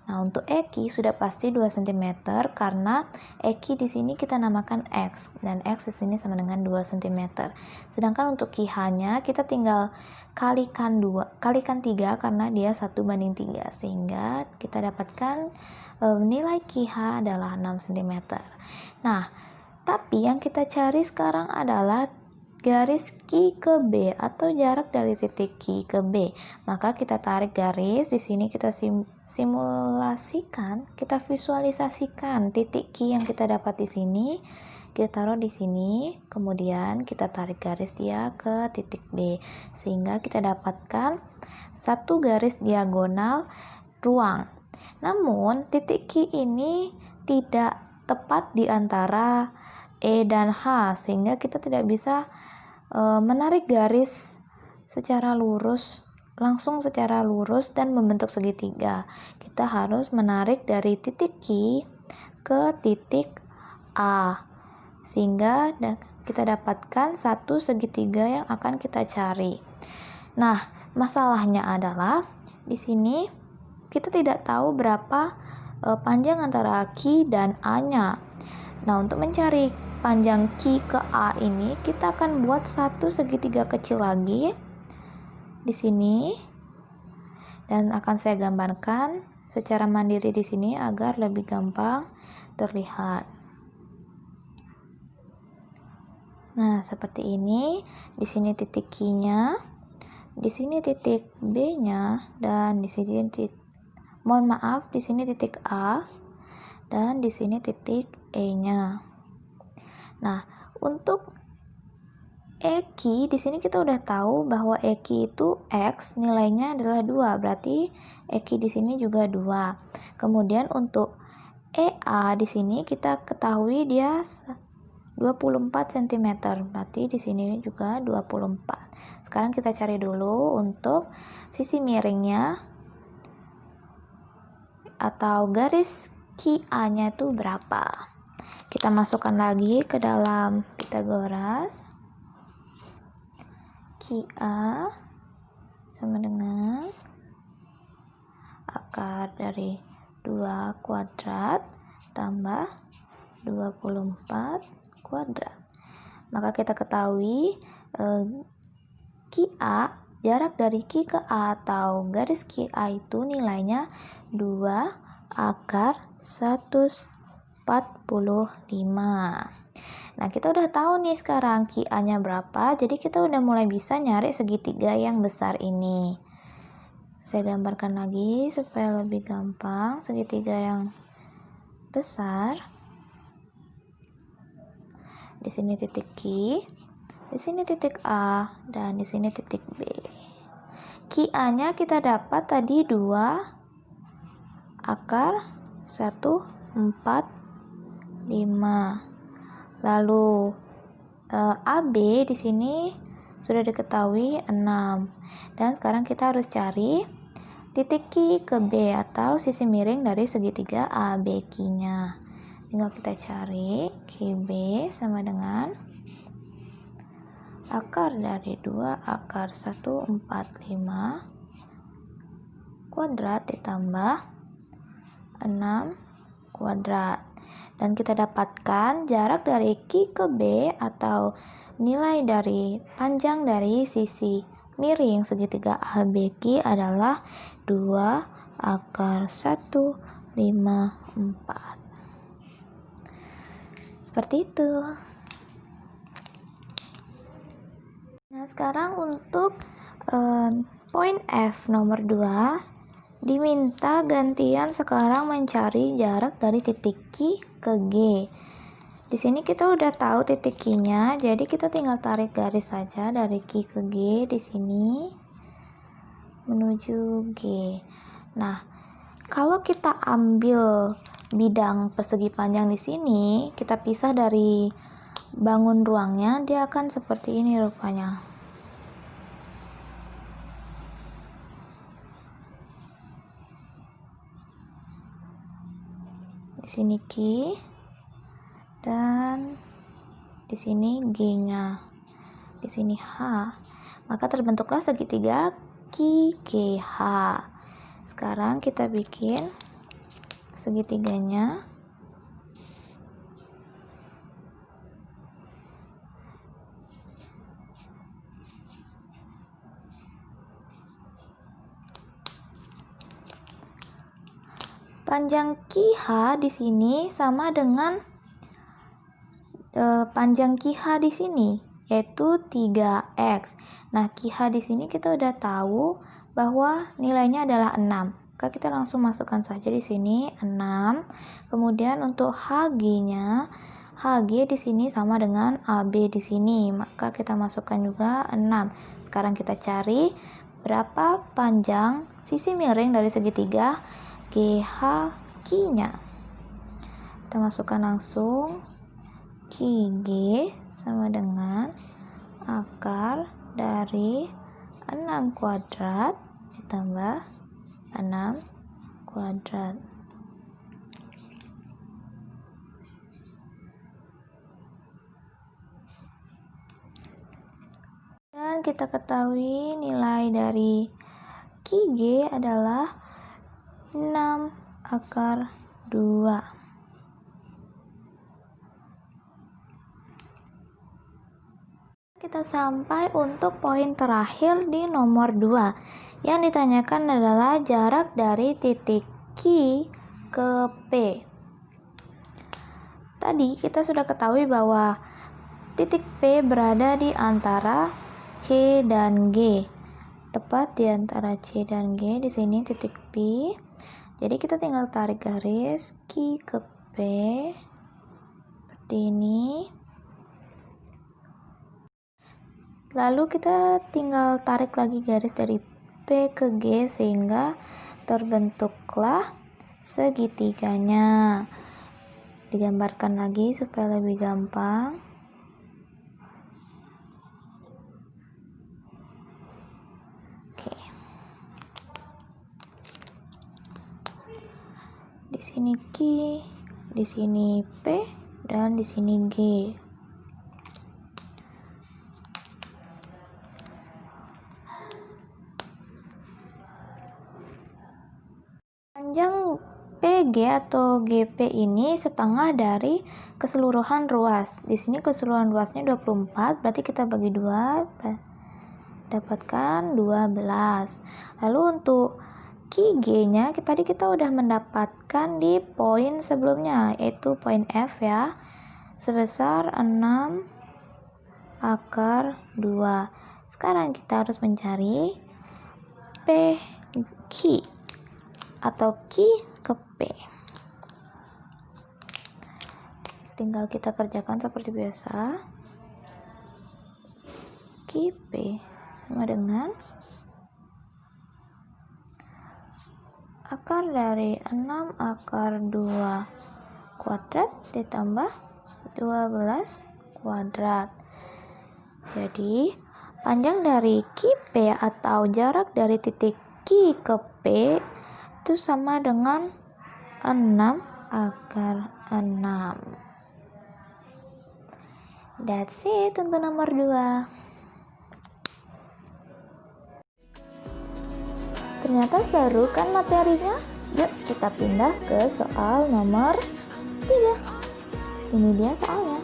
Nah, untuk EQ sudah pasti 2 cm karena EQ di sini kita namakan X dan X di sini sama dengan 2 cm. Sedangkan untuk QH-nya kita tinggal kalikan 3 karena dia 1:3 sehingga kita dapatkan nilai QH adalah 6 cm. Nah, tapi yang kita cari sekarang adalah garis Q ke B atau jarak dari titik Q ke B. Maka kita tarik garis, di sini kita simulasikan, kita visualisasikan titik Q yang kita dapat di sini. Kita taruh di sini, kemudian kita tarik garis dia ke titik B sehingga kita dapatkan satu garis diagonal ruang. Namun titik Q ini tidak tepat di antara E dan H sehingga kita tidak bisa menarik garis secara lurus, langsung secara lurus dan membentuk segitiga. Kita harus menarik dari titik Q ke titik A sehingga kita dapatkan satu segitiga yang akan kita cari. Nah, masalahnya adalah di sini kita tidak tahu berapa panjang antara Q dan A-nya. Nah, untuk mencari panjang Q ke A ini kita akan buat satu segitiga kecil lagi di sini dan akan saya gambarkan secara mandiri di sini agar lebih gampang terlihat. Nah, seperti ini. Di sini titik Q-nya, di sini titik B-nya dan di sini di sini titik A dan di sini titik E-nya. Nah, untuk EQ di sini kita udah tahu bahwa EQ itu X nilainya adalah 2, berarti EQ di sini juga 2. Kemudian untuk EA di sini kita ketahui dia 24 cm. Berarti di sini juga 24. Sekarang kita cari dulu untuk sisi miringnya atau garis QA-nya itu berapa. Kita masukkan lagi ke dalam Pitagoras. QA sama dengan akar dari 2 kuadrat tambah 24 kuadrat. Maka kita ketahui QA, jarak dari Q ke A atau garis QA itu nilainya 2 akar 145. Nah, kita udah tahu nih sekarang QA-nya berapa, jadi kita udah mulai bisa nyari segitiga yang besar ini. Saya gambarkan lagi supaya lebih gampang. Segitiga yang besar. Di sini titik Q, di sini titik A, dan di sini titik B. QA-nya kita dapat tadi 2 akar 145. Lalu AB di sini sudah diketahui 6. Dan sekarang kita harus cari titik Q ke B atau sisi miring dari segitiga ABQ-nya. Tinggal kita cari QB sama dengan akar dari 2 akar 145 kuadrat ditambah 6 kuadrat. Dan kita dapatkan jarak dari Q ke B atau nilai dari panjang dari sisi miring segitiga ABQ adalah 2 akar 154. Seperti itu. Nah, sekarang untuk poin F nomor 2, diminta gantian sekarang mencari jarak dari titik Q ke G. Di sini kita udah tahu titik Q-nya, jadi kita tinggal tarik garis saja dari Q ke G di sini menuju G. Nah, kalau kita ambil bidang persegi panjang di sini, kita pisah dari bangun ruangnya, dia akan seperti ini rupanya. Di sini Q dan di sini G-nya. Di sini H. Maka terbentuklah segitiga QGH. Sekarang kita bikin segitiganya. Panjang QH di sini sama dengan panjang QH di sini, yaitu 3x. Nah, QH di sini kita udah tahu bahwa nilainya adalah 6. Maka kita langsung masukkan saja di sini 6. Kemudian untuk HG-nya, HG di sini sama dengan AB di sini. Maka kita masukkan juga 6. Sekarang kita cari berapa panjang sisi miring dari segitiga GHQ-nya. Kita masukkan langsung QG sama dengan akar dari 6 kuadrat ditambah 6 kuadrat. Dan kita ketahui nilai dari QG adalah 6 akar 2. Kita sampai untuk poin terakhir di nomor 2. Yang ditanyakan adalah jarak dari titik Q ke P. Tadi kita sudah ketahui bahwa titik P berada di antara C dan G. Tepat di antara C dan G, di sini titik P. Jadi kita tinggal tarik garis Q ke P seperti ini. Lalu kita tinggal tarik lagi garis dari P ke G sehingga terbentuklah segitiganya. Digambarkan lagi supaya lebih gampang. Di sini Q, di sini P, dan di sini G. Panjang PG atau GP ini setengah dari keseluruhan ruas. Di sini keseluruhan ruasnya 24, berarti kita bagi 2, dapatkan 12. Lalu untuk QG-nya tadi kita udah mendapatkan di poin sebelumnya, yaitu poin F ya, sebesar 6 akar 2. Sekarang kita harus mencari PQ atau Q ke P. Tinggal kita kerjakan seperti biasa. QP sama dengan akar dari 6 akar 2 kuadrat ditambah 12 kuadrat. Jadi panjang dari QP atau jarak dari titik Q ke P itu sama dengan 6 akar 6. That's it untuk nomor 2. Ternyata seru kan materinya? Yuk kita pindah ke soal nomor 3. Ini dia soalnya.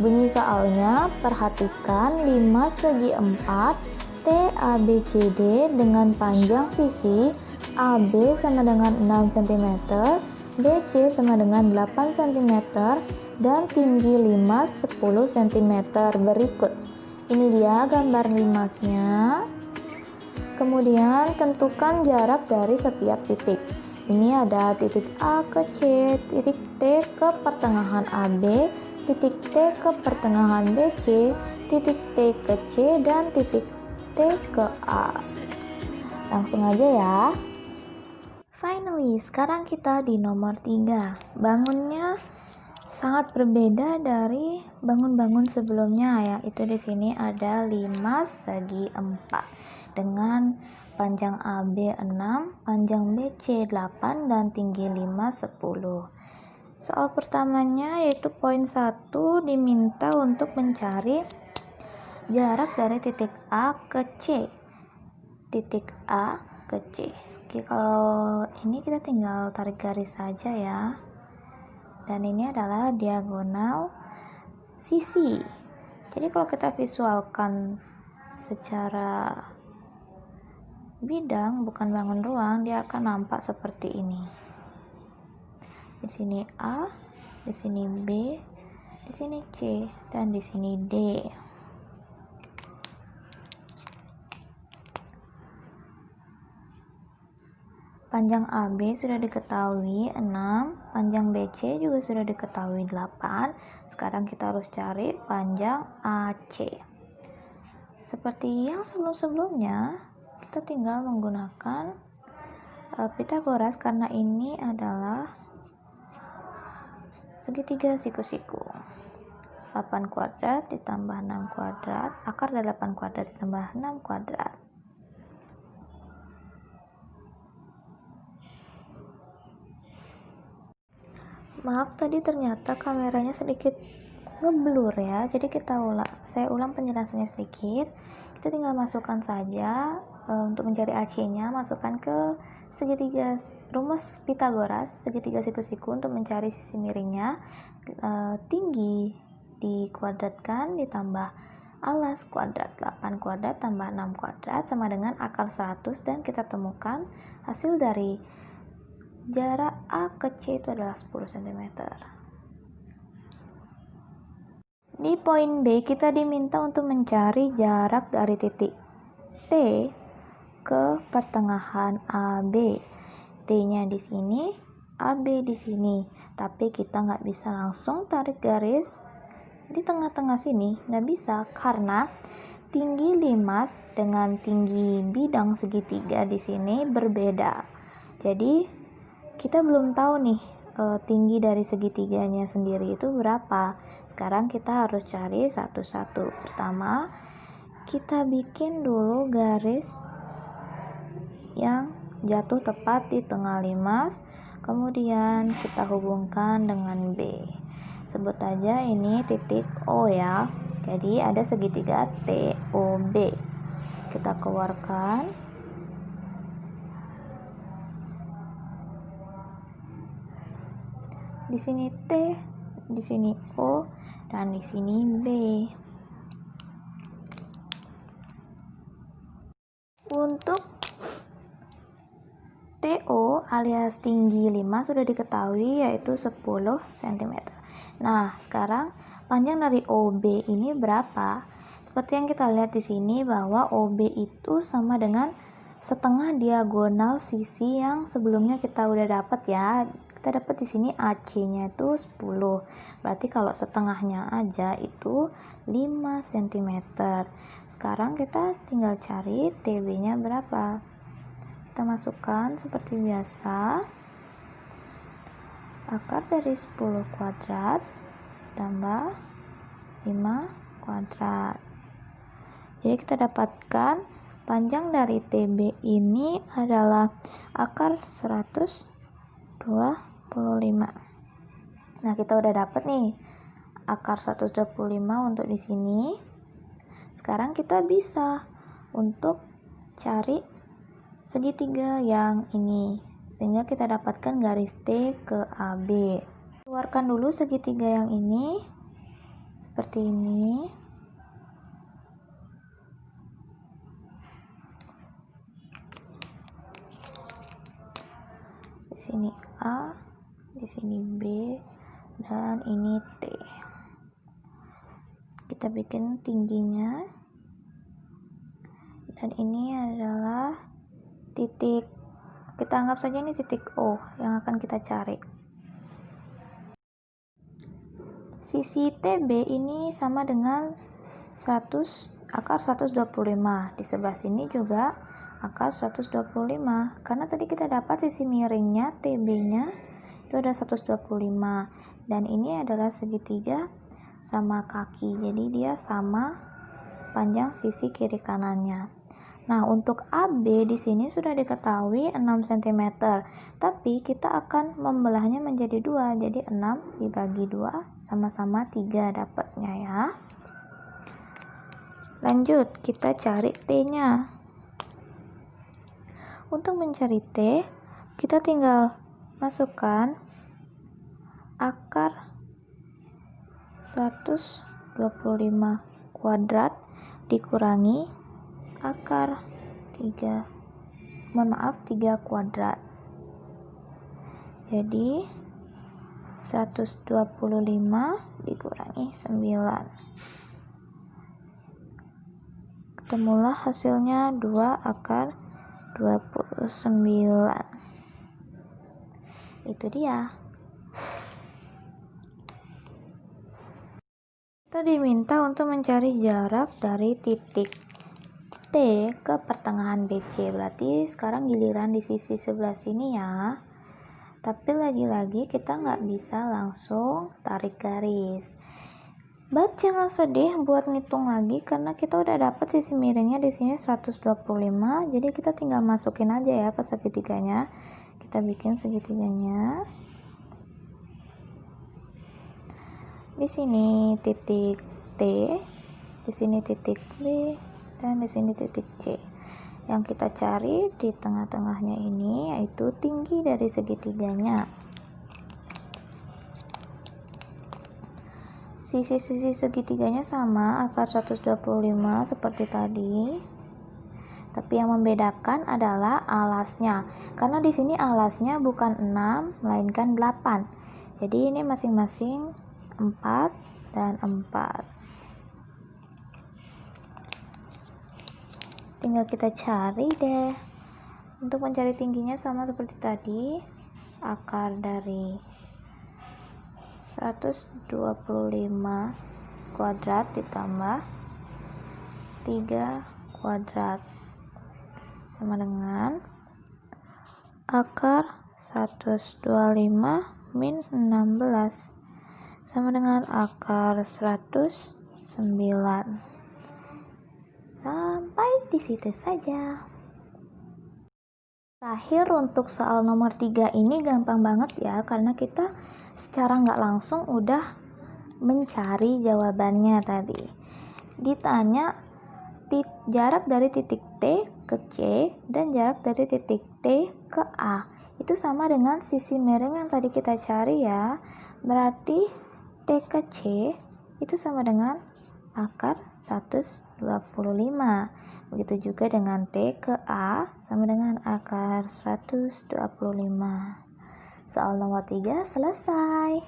Bunyi soalnya, perhatikan 5 segi 4 TABCD dengan panjang sisi AB sama dengan 6 cm, BC sama dengan 8 cm, dan tinggi limas 10 cm berikut. Ini dia gambar limasnya. Kemudian tentukan jarak dari setiap titik. Ini ada titik A ke C, titik T ke pertengahan AB, titik T ke pertengahan BC, titik T ke C, dan titik T ke A. Langsung aja ya. Finally, sekarang kita di nomor 3. Bangunnya sangat berbeda dari bangun-bangun sebelumnya, yaitu di sini ada 5 segi 4 dengan panjang AB 6, panjang BC 8, dan tinggi limas 10. Soal pertamanya yaitu poin 1 diminta untuk mencari jarak dari titik A ke C. Titik A ke C. Oke, kalau ini kita tinggal tarik garis saja ya. Dan ini adalah diagonal sisi. Jadi kalau kita visualkan secara bidang, bukan bangun ruang, dia akan nampak seperti ini. Di sini A, di sini B, di sini C, dan di sini D. Panjang AB sudah diketahui 6, panjang BC juga sudah diketahui 8. Sekarang kita harus cari panjang AC. Seperti yang sebelum-sebelumnya, kita tinggal menggunakan Pitagoras karena ini adalah segitiga siku-siku. 8 kuadrat ditambah 6 kuadrat, akar dari 8 kuadrat ditambah 6 kuadrat. Maaf, tadi ternyata kameranya sedikit ngeblur ya, jadi saya ulang penjelasannya sedikit. Kita tinggal masukkan saja untuk mencari AC-nya, masukkan ke segitiga rumus Pitagoras, segitiga siku-siku untuk mencari sisi miringnya. Tinggi dikuadratkan ditambah alas kuadrat, 8 kuadrat tambah 6 kuadrat sama dengan akar 100, dan kita temukan hasil dari jarak A ke C itu adalah 10 cm. Di poin B kita diminta untuk mencari jarak dari titik T ke pertengahan AB. T-nya di sini, AB di sini. Tapi kita nggak bisa langsung tarik garis di tengah-tengah sini, nggak bisa karena tinggi limas dengan tinggi bidang segitiga di sini berbeda. Jadi kita belum tahu nih tinggi dari segitiganya sendiri itu berapa. Sekarang kita harus cari satu-satu. Pertama, kita bikin dulu garis yang jatuh tepat di tengah limas, kemudian kita hubungkan dengan B. Sebut aja ini titik O ya. Jadi ada segitiga TOB. Kita keluarkan. Di sini T, di sini O, dan di sini B. Untuk TO alias tinggi 5 sudah diketahui yaitu 10 cm. Nah, sekarang panjang dari OB ini berapa? Seperti yang kita lihat di sini bahwa OB itu sama dengan setengah diagonal sisi yang sebelumnya kita udah dapat ya. Kita dapat di sini AC-nya itu 10. Berarti kalau setengahnya aja itu 5 cm. Sekarang kita tinggal cari TB-nya berapa. Kita masukkan seperti biasa. Akar dari 10 kuadrat tambah 5 kuadrat. Jadi kita dapatkan panjang dari TB ini adalah akar 125. Nah, kita udah dapat nih akar 125 untuk di sini. Sekarang kita bisa untuk cari segitiga yang ini, sehingga kita dapatkan garis T ke AB. Keluarkan dulu segitiga yang ini seperti ini. Di sini A, di sini B, dan ini T. Kita bikin tingginya. Dan ini adalah titik, kita anggap saja ini titik O yang akan kita cari. Sisi TB ini sama dengan akar 125. Di sebelah sini juga akar 125. Karena tadi kita dapat sisi miringnya TB-nya itu ada 125. Dan ini adalah segitiga sama kaki. Jadi dia sama panjang sisi kiri kanannya. Nah, untuk AB di sini sudah diketahui 6 cm, tapi kita akan membelahnya menjadi 2, jadi 6 dibagi 2, sama-sama 3 dapatnya ya. Lanjut, kita cari T-nya. Untuk mencari T, kita tinggal masukkan akar 125 kuadrat dikurangi akar 3 kuadrat. Jadi 125 dikurangi 9. Ketemulah hasilnya 2 akar 29. Itu dia. Kita diminta untuk mencari jarak dari titik T ke pertengahan BC. Berarti sekarang giliran di sisi sebelah sini ya. Tapi lagi-lagi kita nggak bisa langsung tarik garis. But jangan sedih buat ngitung lagi karena kita udah dapat sisi miringnya di sini 125. Jadi kita tinggal masukin aja ya ke segitiganya. Kita bikin segitiganya. Di sini titik T, di sini titik B, dan di sini titik C. Yang kita cari di tengah-tengahnya ini yaitu tinggi dari segitiganya. Sisi-sisi segitiganya sama, akar 125 seperti tadi. Tapi yang membedakan adalah alasnya. Karena di sini alasnya bukan 6 melainkan 8. Jadi ini masing-masing 4 dan 4. Tinggal kita cari deh. Untuk mencari tingginya sama seperti tadi, akar dari 125 kuadrat ditambah 3 kuadrat sama dengan akar 125 min 16 sama dengan akar 109. Sampai di situ saja. Terakhir untuk soal nomor 3 ini gampang banget ya, karena kita secara nggak langsung udah mencari jawabannya tadi. Ditanya jarak dari titik T ke C dan jarak dari titik T ke A. Itu sama dengan sisi miring yang tadi kita cari ya. Berarti T ke C itu sama dengan akar 125. Begitu juga dengan T ke A sama dengan akar 125. Soal nomor 3 selesai.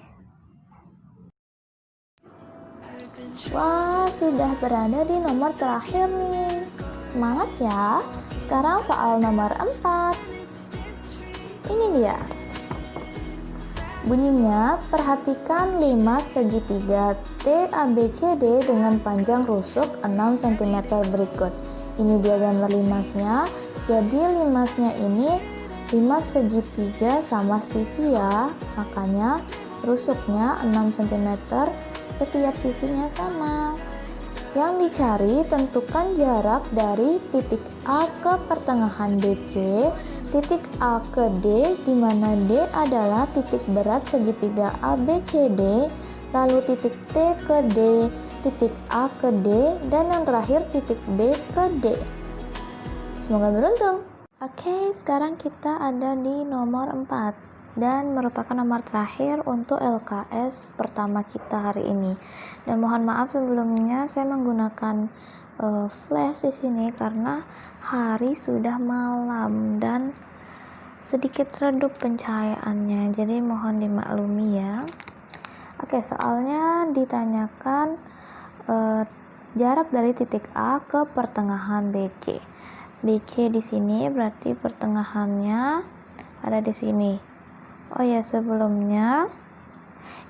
Wah, sudah berada di nomor terakhir nih. Semangat ya. Sekarang soal nomor 4. Ini dia. Bunyinya, perhatikan 5 segitiga TABCD dengan panjang rusuk 6 cm berikut. Ini dia gambar limasnya. Jadi limasnya ini 5 segitiga sama sisi ya. Makanya rusuknya 6 cm, setiap sisinya sama. Yang dicari, tentukan jarak dari titik A ke pertengahan BC, titik A ke D, di mana D adalah titik berat segitiga ABCD, lalu titik T ke D, titik A ke D, dan yang terakhir titik B ke D. Semoga beruntung. Oke, sekarang kita ada di nomor 4 dan merupakan nomor terakhir untuk LKS pertama kita hari ini. Dan mohon maaf sebelumnya saya menggunakan flash di sini karena hari sudah malam dan sedikit redup pencahayaannya. Jadi mohon dimaklumi ya. Oke, soalnya ditanyakan jarak dari titik A ke pertengahan BC. BC di sini berarti pertengahannya ada di sini. Oh ya, sebelumnya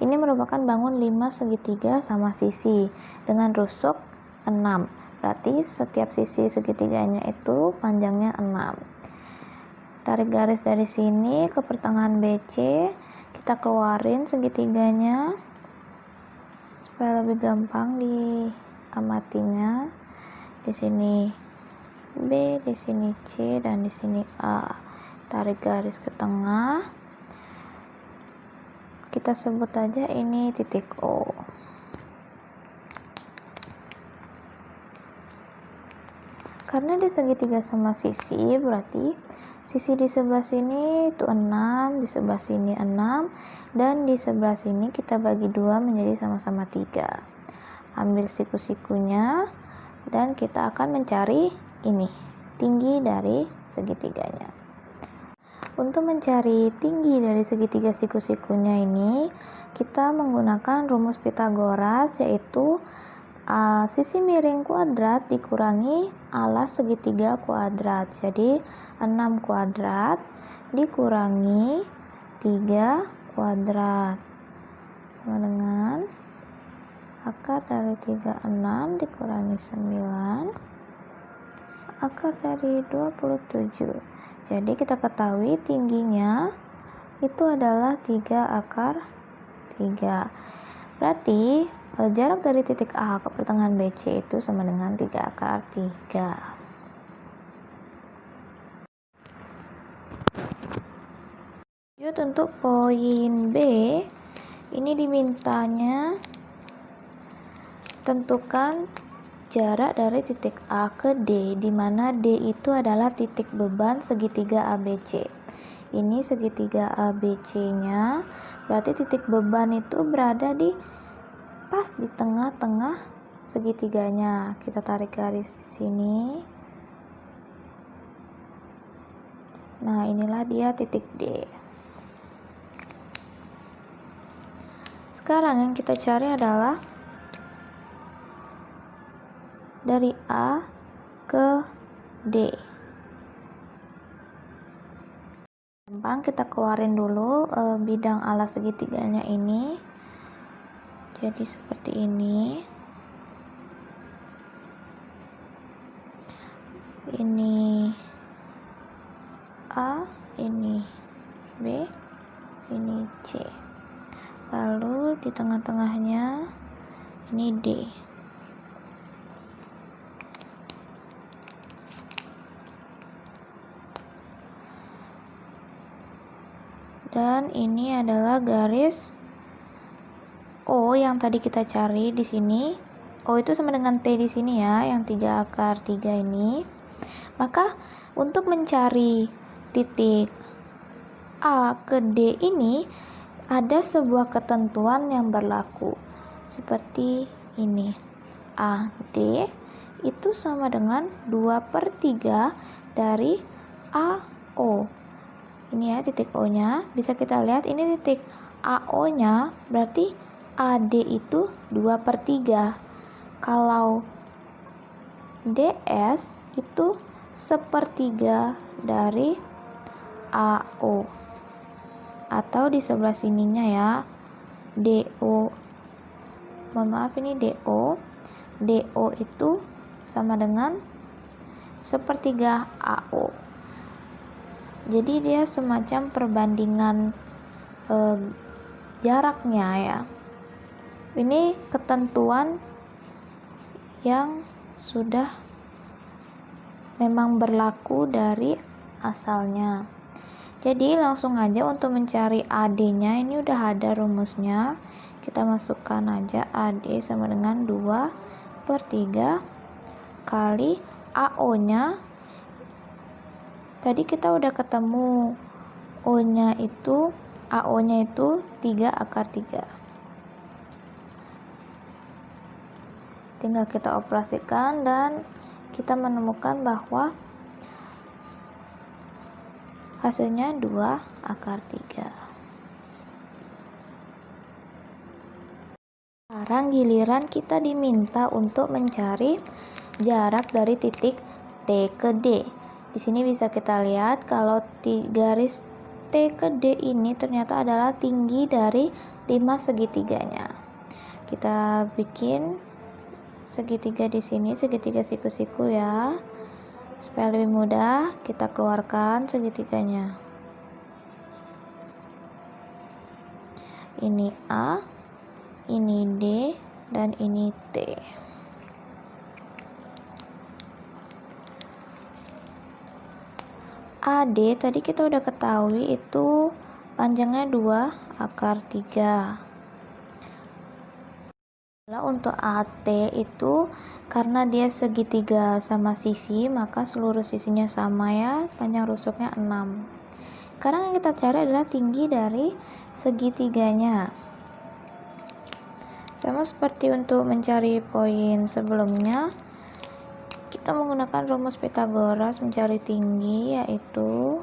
ini merupakan bangun 5 segitiga sama sisi dengan rusuk 6. Berarti setiap sisi segitiganya itu panjangnya 6. Tarik garis dari sini ke pertengahan BC, kita keluarin segitiganya supaya lebih gampang diamatinya. Di sini B, di sini C, dan di sini A. Tarik garis ke tengah. Kita sebut aja ini titik O. Karena di segitiga sama sisi, berarti sisi di sebelah sini itu 6, di sebelah sini 6, dan di sebelah sini kita bagi 2 menjadi sama-sama 3. Ambil siku-sikunya, dan kita akan mencari ini, tinggi dari segitiganya. Untuk mencari tinggi dari segitiga siku-sikunya ini, kita menggunakan rumus Pythagoras, yaitu sisi miring kuadrat dikurangi alas segitiga kuadrat. Jadi 6 kuadrat dikurangi 3 kuadrat sama dengan akar dari 36 dikurangi 9 akar dari 27. Jadi kita ketahui tingginya itu adalah 3 akar 3. Berarti jarak dari titik A ke pertengahan BC itu sama dengan 3 akar 3. Lanjut untuk poin B, ini dimintanya tentukan jarak dari titik A ke D, di mana D itu adalah titik beban segitiga ABC. Ini segitiga ABC-nya, berarti titik beban itu berada di pas di tengah-tengah segitiganya. Kita tarik garis di sini. Nah, inilah dia titik D. Sekarang yang kita cari adalah dari A ke D. Gampang, kita keluarin dulu bidang alas segitiganya ini. Jadi seperti ini. Ini A, ini B, ini C. Lalu di tengah-tengahnya ini D. Dan ini adalah garis O yang tadi kita cari di sini. O itu sama dengan T di sini ya, yang 3 akar 3 ini. Maka untuk mencari titik A ke D ini ada sebuah ketentuan yang berlaku seperti ini. AD itu sama dengan 2/3 dari AO. Ini ya titik O nya, bisa kita lihat ini titik AO nya, berarti AD itu 2/3. Kalau DS itu 1/3 dari AO, atau di sebelah sininya ya, DO. Mohon maaf, ini DO. DO itu sama dengan 1/3 AO. Jadi dia semacam perbandingan jaraknya ya. Ini ketentuan yang sudah memang berlaku dari asalnya. Jadi langsung aja untuk mencari AD-nya, ini udah ada rumusnya. Kita masukkan aja AD sama dengan 2/3 kali AO-nya. Tadi kita udah ketemu O-nya itu, AO-nya itu 3 akar 3. Tinggal kita operasikan dan kita menemukan bahwa hasilnya 2 akar 3. Sekarang giliran kita diminta untuk mencari jarak dari titik T ke D. Di sini bisa kita lihat kalau garis T ke D ini ternyata adalah tinggi dari 5 segitiganya. Kita bikin segitiga di sini, segitiga siku-siku ya. Supaya lebih mudah, kita keluarkan segitiganya. Ini A, ini D, dan ini T. AD tadi kita udah ketahui itu panjangnya 2 akar 3. Untuk AT itu karena dia segitiga sama sisi, maka seluruh sisinya sama ya, panjang rusuknya 6. Sekarang yang kita cari adalah tinggi dari segitiganya. Sama seperti untuk mencari poin sebelumnya, kita menggunakan rumus Pythagoras mencari tinggi, yaitu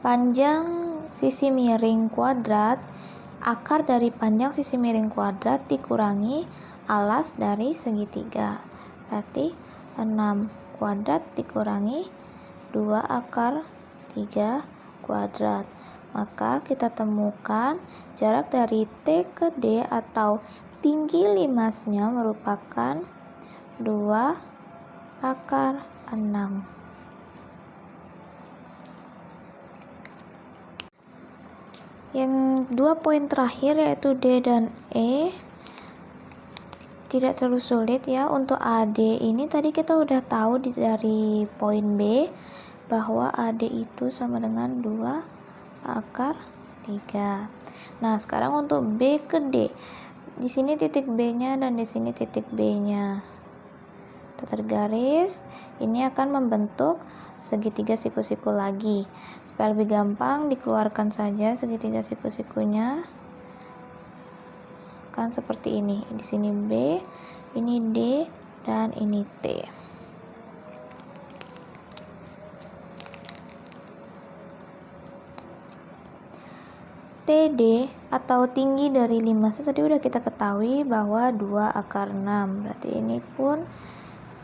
panjang sisi miring kuadrat akar dari panjang sisi miring kuadrat dikurangi alas dari segitiga. Berarti 6 kuadrat dikurangi 2 akar 3 kuadrat. Maka kita temukan jarak dari T ke D atau tinggi limasnya merupakan 2 akar 6. Yang dua poin terakhir yaitu D dan E tidak terlalu sulit ya. Untuk AD ini tadi kita udah tahu dari poin B bahwa AD itu sama dengan 2 akar 3. Nah, sekarang untuk B ke D. Di sini titik B-nya dan di sini titik B-nya. Tergaris, ini akan membentuk segitiga siku-siku lagi. Supaya lebih gampang, dikeluarkan saja segitiga siku-sikunya. Kan seperti ini. Di sini B, ini D, dan ini T. TD atau tinggi dari limasnya tadi udah kita ketahui bahwa 2 akar 6. Berarti ini pun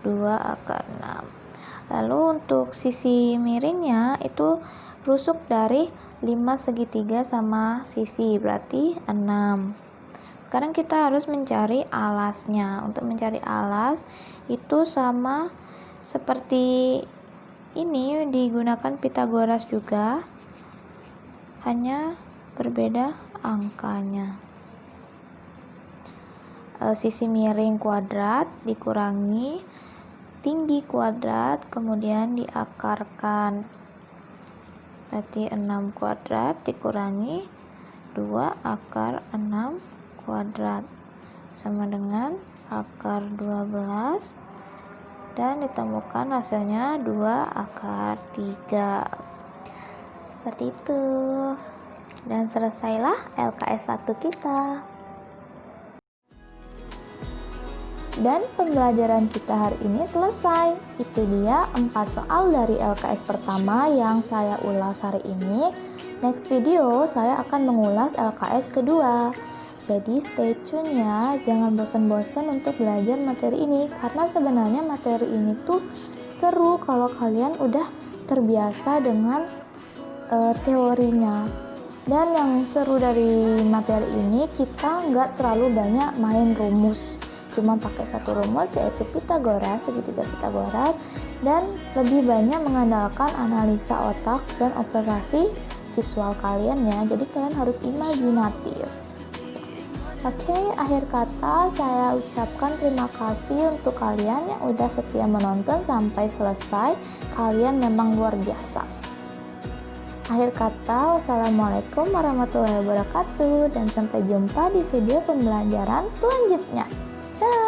2 akar 6. Lalu untuk sisi miringnya itu rusuk dari 5 segitiga sama sisi, berarti 6. Sekarang kita harus mencari alasnya. Untuk mencari alas itu sama seperti ini, digunakan Pythagoras juga, hanya berbeda angkanya. Sisi miring kuadrat dikurangi tinggi kuadrat, kemudian diakarkan. Berarti 6 kuadrat dikurangi 2 akar 6 kuadrat sama dengan akar 12, dan ditemukan hasilnya 2 akar 3. Seperti itu. Dan selesailah LKS 1 kita. Dan pembelajaran kita hari ini selesai. Itu dia 4 soal dari LKS pertama yang saya ulas hari ini. Next video saya akan mengulas LKS kedua. Jadi stay tune ya, jangan bosan-bosan untuk belajar materi ini, karena sebenarnya materi ini tuh seru kalau kalian udah terbiasa dengan teorinya. Dan yang seru dari materi ini, kita nggak terlalu banyak main rumus, cuma pakai satu rumus yaitu Pitagoras, segitiga Pitagoras, dan lebih banyak mengandalkan analisa otak dan observasi visual kalian ya, jadi kalian harus imajinatif. Oke, akhir kata saya ucapkan terima kasih untuk kalian yang udah setia menonton sampai selesai. Kalian memang luar biasa. Akhir kata, wassalamualaikum warahmatullahi wabarakatuh, dan sampai jumpa di video pembelajaran selanjutnya. Dah.